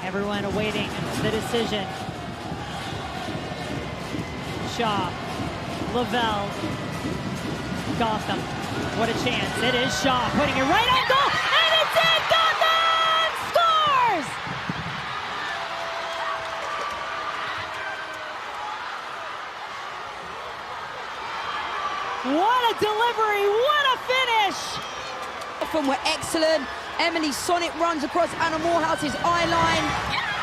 Speaker 9: Everyone awaiting the decision. Shaw, Lavelle, Gotham. What a chance. It is Shaw putting it right on goal, and it's in! Gotham scores! What a delivery, what a finish!
Speaker 8: Gotham were excellent. Emily Sonnet runs across Anna Morehouse's eye line.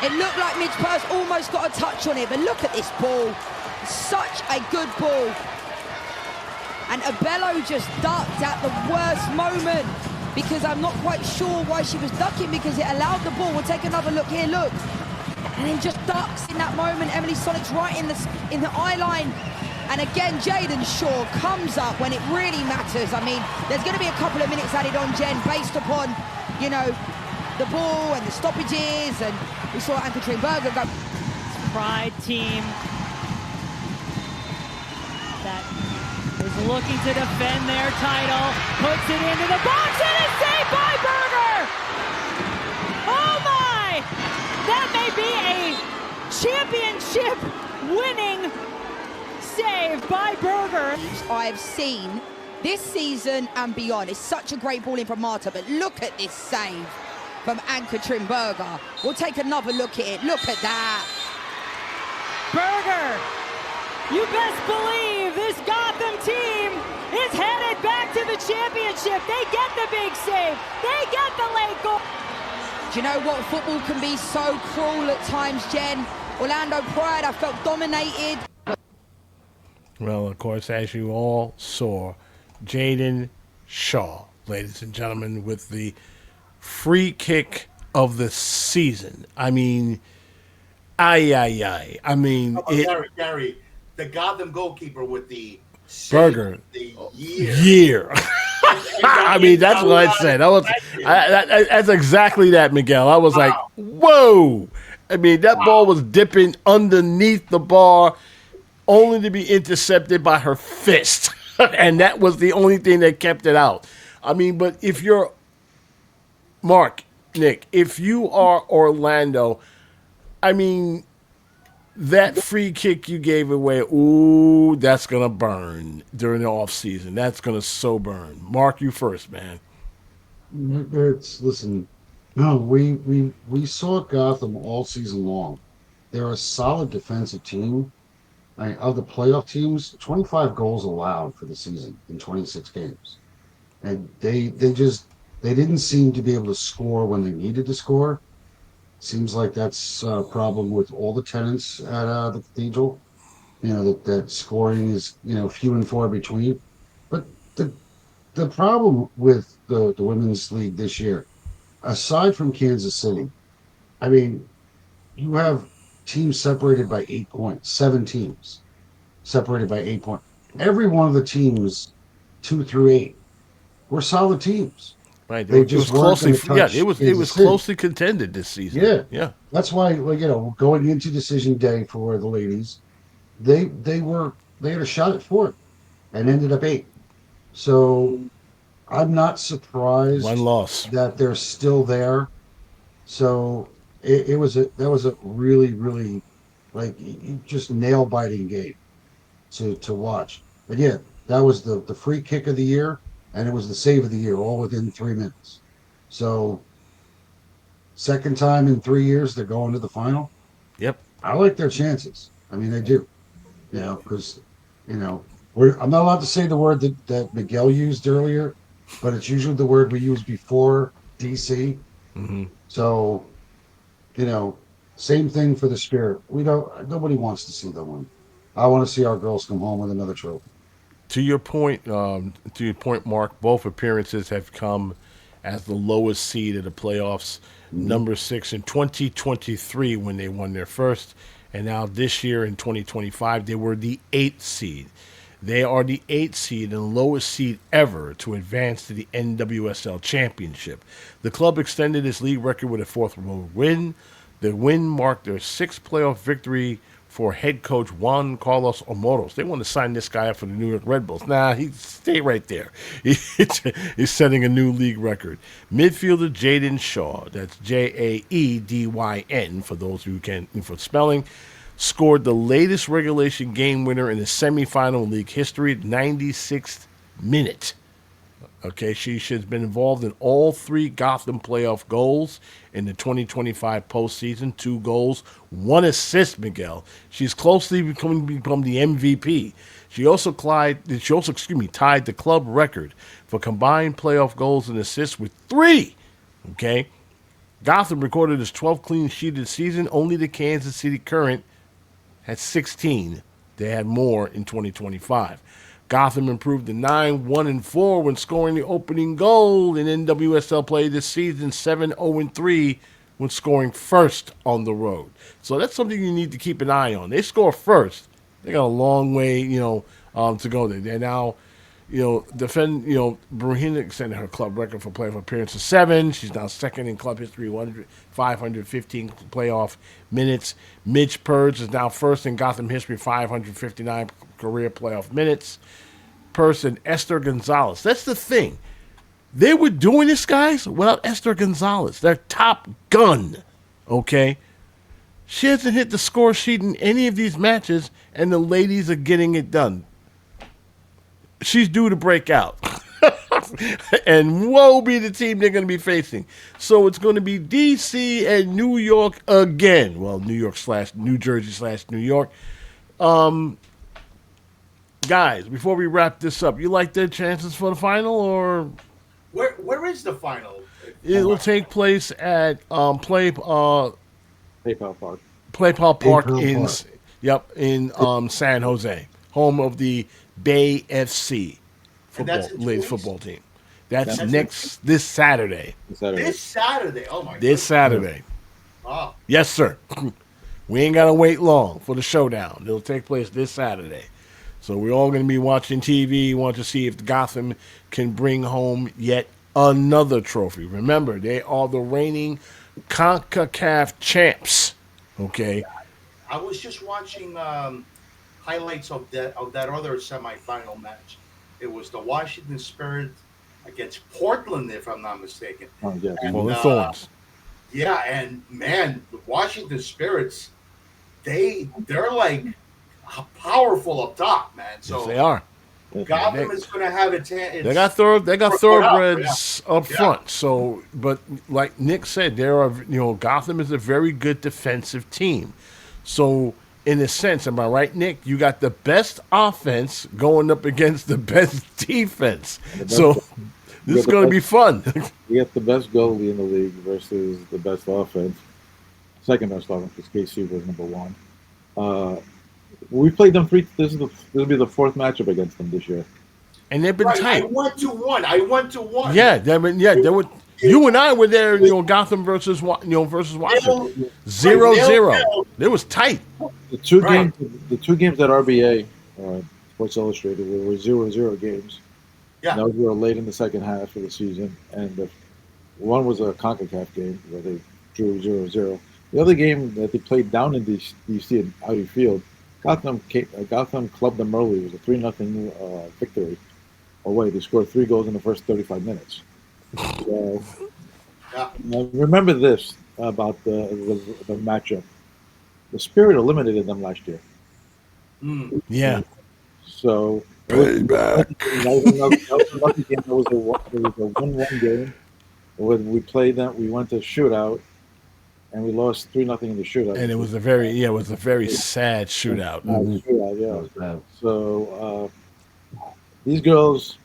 Speaker 8: It looked like Midge Purse almost got a touch on it, but look at this ball. Such a good ball. And Abello just ducked at the worst moment, because I'm not quite sure why she was ducking, because it allowed the ball. We'll take another look here, look. And then just ducks in that moment. Emily Sonnet's right in the eye line. And again, Jaden Shaw comes up when it really matters. I mean, there's going to be a couple of minutes added on, Jen, based upon, you know, the ball and the stoppages. And we saw Anne-Catherine Berger go.
Speaker 9: Pride team that is looking to defend their title, puts it into the box, and it's saved by Berger! Oh my! That may be a championship-winning save by Berger.
Speaker 8: I've seen this season and beyond. It's such a great ball in from Marta, but look at this save from Anne-Catherine Berger. We'll take another look at it. Look at that.
Speaker 9: Berger, you best believe this Gotham team is headed back to the championship. They get the big save. They get the late goal.
Speaker 8: Do you know what? Football can be so cruel at times, Jen. Orlando Pride, I felt dominated.
Speaker 1: Well, of course, as you all saw, Jaden Shaw, ladies and gentlemen, with the free kick of the season. I mean, I mean,
Speaker 2: How about Garry, the Gotham goalkeeper with the
Speaker 1: Burger.
Speaker 2: The
Speaker 1: year. I mean, that's what I said. That's exactly that, Miguel. I was like, whoa. I mean, that ball was dipping underneath the bar only to be intercepted by her fist. And that was the only thing that kept it out. I mean, but if you're Nick, if you are Orlando, I mean, that free kick you gave away, ooh, that's going to burn during the offseason. That's going to so burn. Mark, you first, man.
Speaker 3: Listen, no, we saw Gotham all season long. They're a solid defensive team. Of the playoff teams, 25 goals allowed for the season in 26 games. And they didn't seem to be able to score when they needed to score. Seems like that's a problem with all the tenants at the Cathedral. You know, that scoring is, few and far between. But the problem with the Women's League this year, aside from Kansas City, I mean, you have teams separated by 8 points, 7 teams separated by 8 points. Every one of the teams, 2 through 8, were solid teams.
Speaker 1: Right.
Speaker 3: They just closely,
Speaker 1: it was closely contended this season. Yeah.
Speaker 3: That's why, going into decision day for the ladies, they had a shot at 4th and ended up 8. So I'm not surprised
Speaker 1: one loss
Speaker 3: that they're still there. So that was a really, really just nail biting game to watch. But yeah, that was the free kick of the year. And it was the save of the year, all within 3 minutes. So, second time in 3 years, they're going to the final.
Speaker 1: Yep.
Speaker 3: I like their chances. I mean, they do. Because, I'm not allowed to say the word that Miguel used earlier, but it's usually the word we use before DC.
Speaker 1: Mm-hmm.
Speaker 3: So, same thing for the Spirit. Nobody wants to see them win. I want to see our girls come home with another trophy.
Speaker 1: To your point, Mark, both appearances have come as the lowest seed of the playoffs, number 6 in 2023 when they won their first, and now this year in 2025 they were the 8th seed. They are the 8th seed and the lowest seed ever to advance to the NWSL Championship. The club extended its league record with a 4th road win. The win marked their 6th playoff victory for head coach Juan Carlos Omoros. They want to sign this guy up for the New York Red Bulls. Nah, he stay right there. He's setting a new league record. Midfielder Jaden Shaw, that's Jaedyn for those who can for spelling, scored the latest regulation game winner in the semifinal league history, 96th minute. Okay, she has been involved in all 3 Gotham playoff goals in the 2025 postseason. 2 goals, 1 assist, Miguel. She's closely become the MVP. She also tied the club record for combined playoff goals and assists with 3. Okay, Gotham recorded its 12th clean-sheeted season. Only the Kansas City Current had 16. They had more in 2025. Gotham improved to 9-1-4 when scoring the opening goal in NWSL play this season, 7-0-3 when scoring first on the road. So that's something you need to keep an eye on. They score first. They got a long way, to go there. They're now, Brunhilde extended her club record for playoff appearances 7. She's now 2nd in club history, 515 playoff minutes. Midge Purge is now 1st in Gotham history, 559 career playoff minutes. Person Esther Gonzalez. That's the thing. They were doing this, guys, without Esther Gonzalez, their top gun. Okay? She hasn't hit the score sheet in any of these matches, and the ladies are getting it done. She's due to break out. And woe be the team they're going to be facing. So it's going to be D.C. and New York again. Well, New York/New Jersey/New York. Guys, before we wrap this up, you like their chances for the final, or
Speaker 2: where is the final?
Speaker 1: It will take place at PayPal
Speaker 4: Park.
Speaker 1: PayPal Park in San Jose, home of the Bay FC ladies football team. That's this Saturday.
Speaker 2: This Saturday. Oh my god.
Speaker 1: This Saturday.
Speaker 2: Oh.
Speaker 1: Yes, sir. We ain't got to wait long for the showdown. It'll take place this Saturday. So we're all going to be watching TV, want to see if Gotham can bring home yet another trophy. Remember, they are the reigning CONCACAF champs. Okay?
Speaker 2: I was just watching highlights of that other semifinal match. It was the Washington Spirit against Portland, if I'm not mistaken.
Speaker 4: Oh, yeah.
Speaker 1: Portland Thorns.
Speaker 2: Yeah, and man, the Washington Spirits, they're like powerful up top, man. So
Speaker 1: Yes, they are.
Speaker 2: Gotham is going to have its hand.
Speaker 1: They got thoroughbreds up front. So, but like Nick said, Gotham is a very good defensive team. So, in a sense, am I right, Nick? You got the best offense going up against the best defense. So, this is going to be fun.
Speaker 4: You get the best goalie in the league versus the best offense. Second best offense, because KC was number one. We played them this will be the fourth matchup against them this year.
Speaker 1: And they've been tight.
Speaker 2: I went to one.
Speaker 1: Yeah, they were. You and I were there. Gotham versus Washington. 0-0. It was tight.
Speaker 4: The two games at RBA, Sports Illustrated, were 0-0 games.
Speaker 2: Yeah.
Speaker 4: Those were late in the second half of the season, and one was a CONCACAF game where they drew 0-0. The other game that they played down in DC in Audi Field, Gotham clubbed them early. It was a 3-0 victory away. They scored 3 goals in the first 35 minutes. So, now remember this about the matchup. The Spirit eliminated them last year.
Speaker 1: Yeah.
Speaker 4: So
Speaker 1: Payback.
Speaker 4: That was another game. It was a 1-1 game. When we played them, we went to shootout. And we lost 3-0 in the shootout.
Speaker 1: And it was a very sad shootout.
Speaker 4: So these girls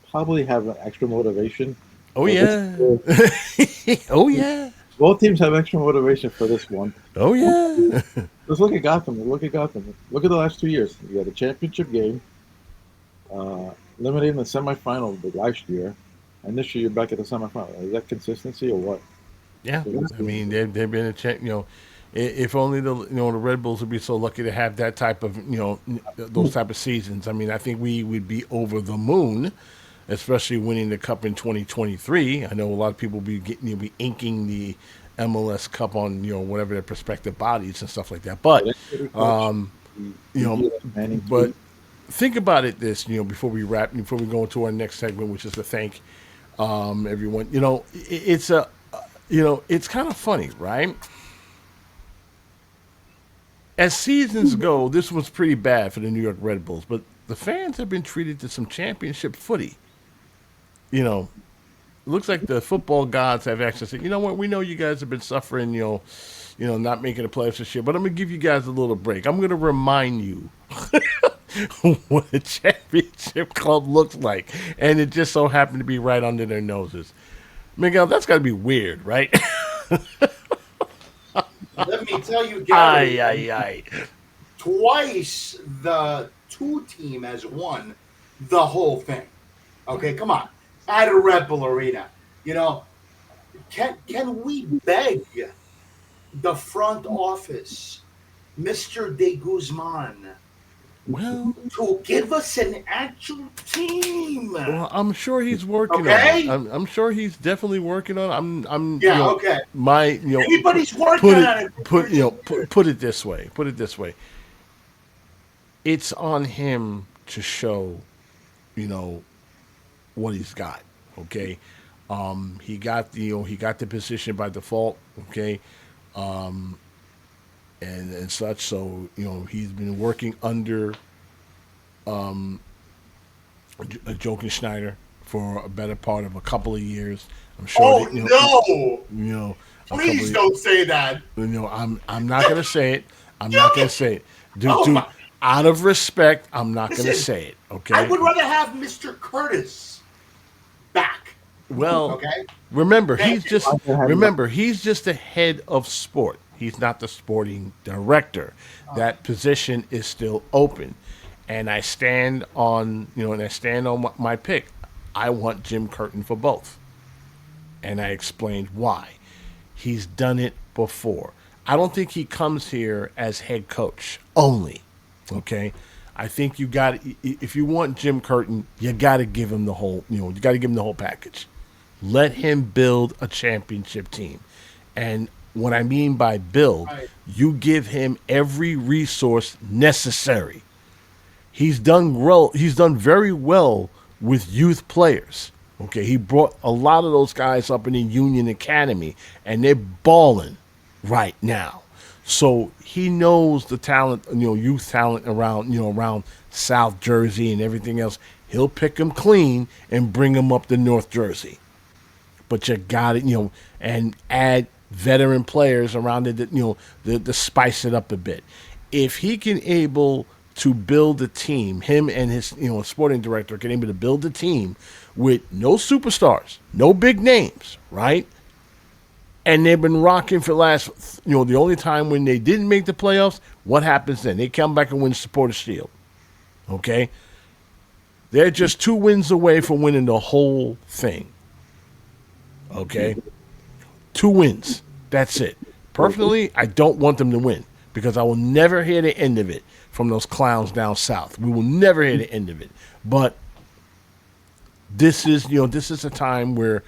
Speaker 4: probably have an extra motivation.
Speaker 1: Oh yeah. Oh yeah.
Speaker 4: Both teams have extra motivation for this one.
Speaker 1: Oh yeah.
Speaker 4: Let's look at Gotham. Look at the last 2 years. You got a championship game, eliminating the semifinal of last year, and this year you're back at the semifinal. Is that consistency or what?
Speaker 1: Yeah, I mean they've been if only the Red Bulls would be so lucky to have that type of those type of seasons. I mean, I think we would be over the moon, especially winning the cup in 2023. I know a lot of people be inking the MLS Cup on whatever their prospective bodies and stuff like that. But but think about it before we go into our next segment, which is to thank everyone. It's kind of funny, right? As seasons go, this was pretty bad for the New York Red Bulls, but the fans have been treated to some championship footy. It looks like the football gods have actually said, you know what, we know you guys have been suffering, not making the playoffs this year, but I'm going to give you guys a little break. I'm going to remind you what a championship club looks like, and it just so happened to be right under their noses. Miguel, that's got to be weird, right?
Speaker 2: Let me tell you, Garry,
Speaker 1: aye.
Speaker 2: Twice the 2 team has won the whole thing. Okay, come on. At a Red Bull Arena. Can we beg the front office, Mr. De Guzman, to give us an actual team?
Speaker 1: Well, I'm sure he's working on it. I'm sure he's definitely working on it.
Speaker 2: Okay. Everybody's working on it.
Speaker 1: Put it this way. It's on him to show, what he's got. Okay. He got the position by default. Okay. And such. So, he's been working under Jochen Schneider for a better part of a couple of years. I'm sure.
Speaker 2: Please don't say that.
Speaker 1: I'm not going to say it. I'm not going to say it. Out of respect, I'm not going to say it. Okay.
Speaker 2: I would rather have Mr. Curtis back.
Speaker 1: Well, remember he's just the head of sport. He's not the sporting director. That position is still open, and I stand on my pick. I want Jim Curtin for both, and I explained why. He's done it before. I don't think he comes here as head coach only. Okay, I think you got, if you want Jim Curtin, you got to give him the whole, you got to give him the whole package. Let him build a championship team. And what I mean by build, you give him every resource necessary. He's done very well with youth players. Okay, he brought a lot of those guys up in the Union Academy, and they're balling right now. So he knows the talent, youth talent around South Jersey and everything else. He'll pick them clean and bring them up to North Jersey. But you got it, and add veteran players around it, to spice it up a bit. If he can able to build a team, him and his, sporting director can able to build a team with no superstars, no big names, right? And they've been rocking for the last, the only time when they didn't make the playoffs, what happens then? They come back and win the Supporters' Shield, okay? They're just 2 wins away from winning the whole thing, okay? 2 wins. That's it. Personally, I don't want them to win because I will never hear the end of it from those clowns down south. We will never hear the end of it. But this is a time where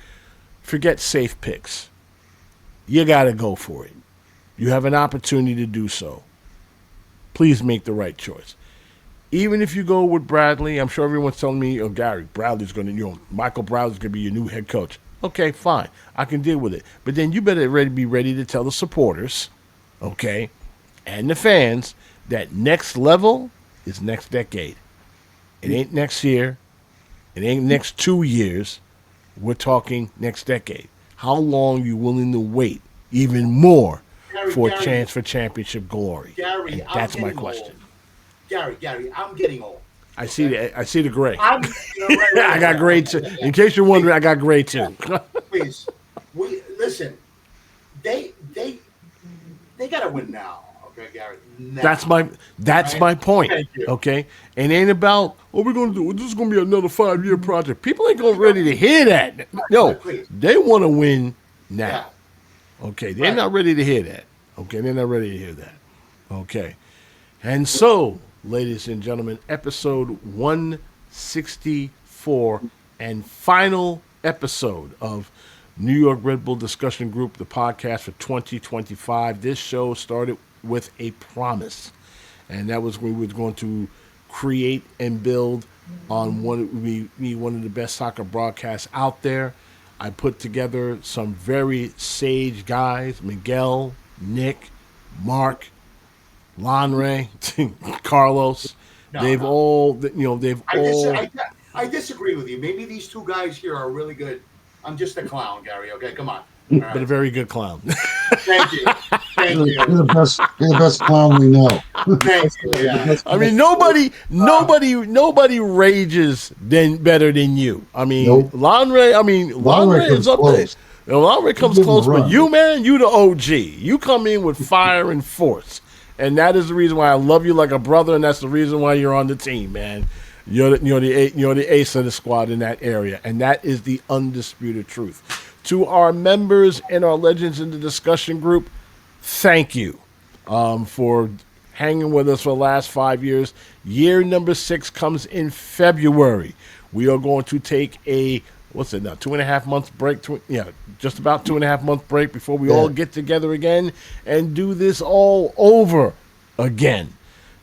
Speaker 1: forget safe picks. You got to go for it. You have an opportunity to do so. Please make the right choice. Even if you go with Bradley, I'm sure everyone's telling me, Garry, Bradley's going to, Michael Bradley's going to be your new head coach. Okay, fine. I can deal with it. But then you better be ready to tell the supporters, okay, and the fans that next level is next decade. It ain't next year. It ain't next 2 years. We're talking next decade. How long you willing to wait even more for a chance for championship glory?
Speaker 2: Garry,
Speaker 1: that's my question.
Speaker 2: Old. Garry, I'm getting old.
Speaker 1: I see the gray.
Speaker 2: Right,
Speaker 1: I got gray too. In case you're wondering, I got gray too.
Speaker 2: Please, listen. They got to win now. Okay, Garry. Now.
Speaker 1: That's my point. Okay, it ain't about what we're gonna do. This is gonna be another 5-year project. People ain't gonna ready to hear that. No, they want to win now. Yeah. Okay, they're not ready to hear that. Okay, they're not ready to hear that. Okay, and so, ladies and gentlemen, episode 164 and final episode of New York Red Bull Discussion Group, the podcast for 2025. This show started with a promise, and that was we were going to create and build on one of the best soccer broadcasts out there. I put together some very sage guys: Miguel, Nick, Mark, Lanre, Carlos. I
Speaker 2: disagree with you. Maybe these 2 guys here are really good. I'm just a clown, Garry. Okay, come on.
Speaker 1: Right. But a very good clown.
Speaker 2: Thank you.
Speaker 3: You're the best clown we know.
Speaker 2: Thank you. Yeah.
Speaker 1: I mean, nobody rages better than you. I mean, nope. Lanre is up there. Lanre comes close, but you, man, you the OG. You come in with fire and force. And that is the reason why I love you like a brother, and that's the reason why you're on the team, man. You're the ace of the squad in that area, and that is the undisputed truth. To our members and our legends in the discussion group, thank you for hanging with us for the last 5 years. Year number 6 comes in February. We are going to take a 2.5 months break. Just about 2.5 month break before we all get together again and do this all over again.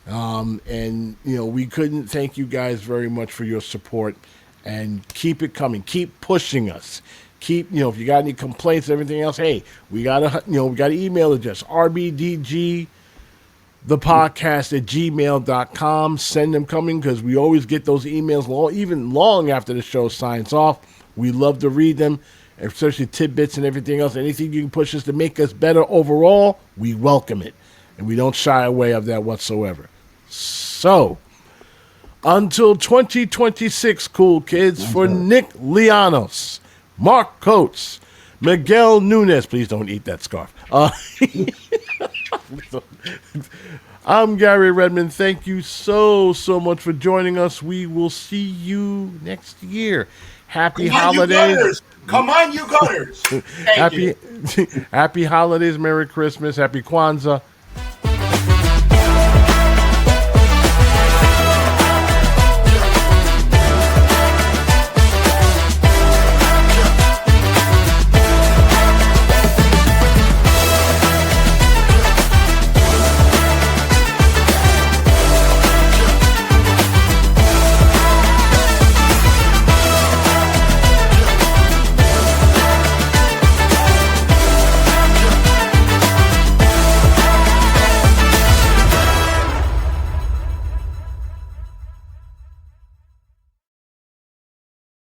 Speaker 1: And we couldn't thank you guys very much for your support, and keep it coming. Keep pushing us. Keep, if you got any complaints, everything else, hey, we got an email address, NYRBDG thepodcast@gmail.com. Send them coming, because we always get those emails even long after the show signs off. We love to read them, especially tidbits and everything else. Anything you can push us to make us better overall, we welcome it. And we don't shy away of that whatsoever. So, until 2026, cool kids, for Nick Lianos, Mark Coates, Miguel Nunes, please don't eat that scarf. I'm Garry Redmond. Thank you so much for joining us. We will see you next year. happy
Speaker 2: Come on, you
Speaker 1: holidays.
Speaker 2: Gunners. Come on, you Gunners. Thank you.
Speaker 1: Happy holidays, Merry Christmas, Happy Kwanzaa.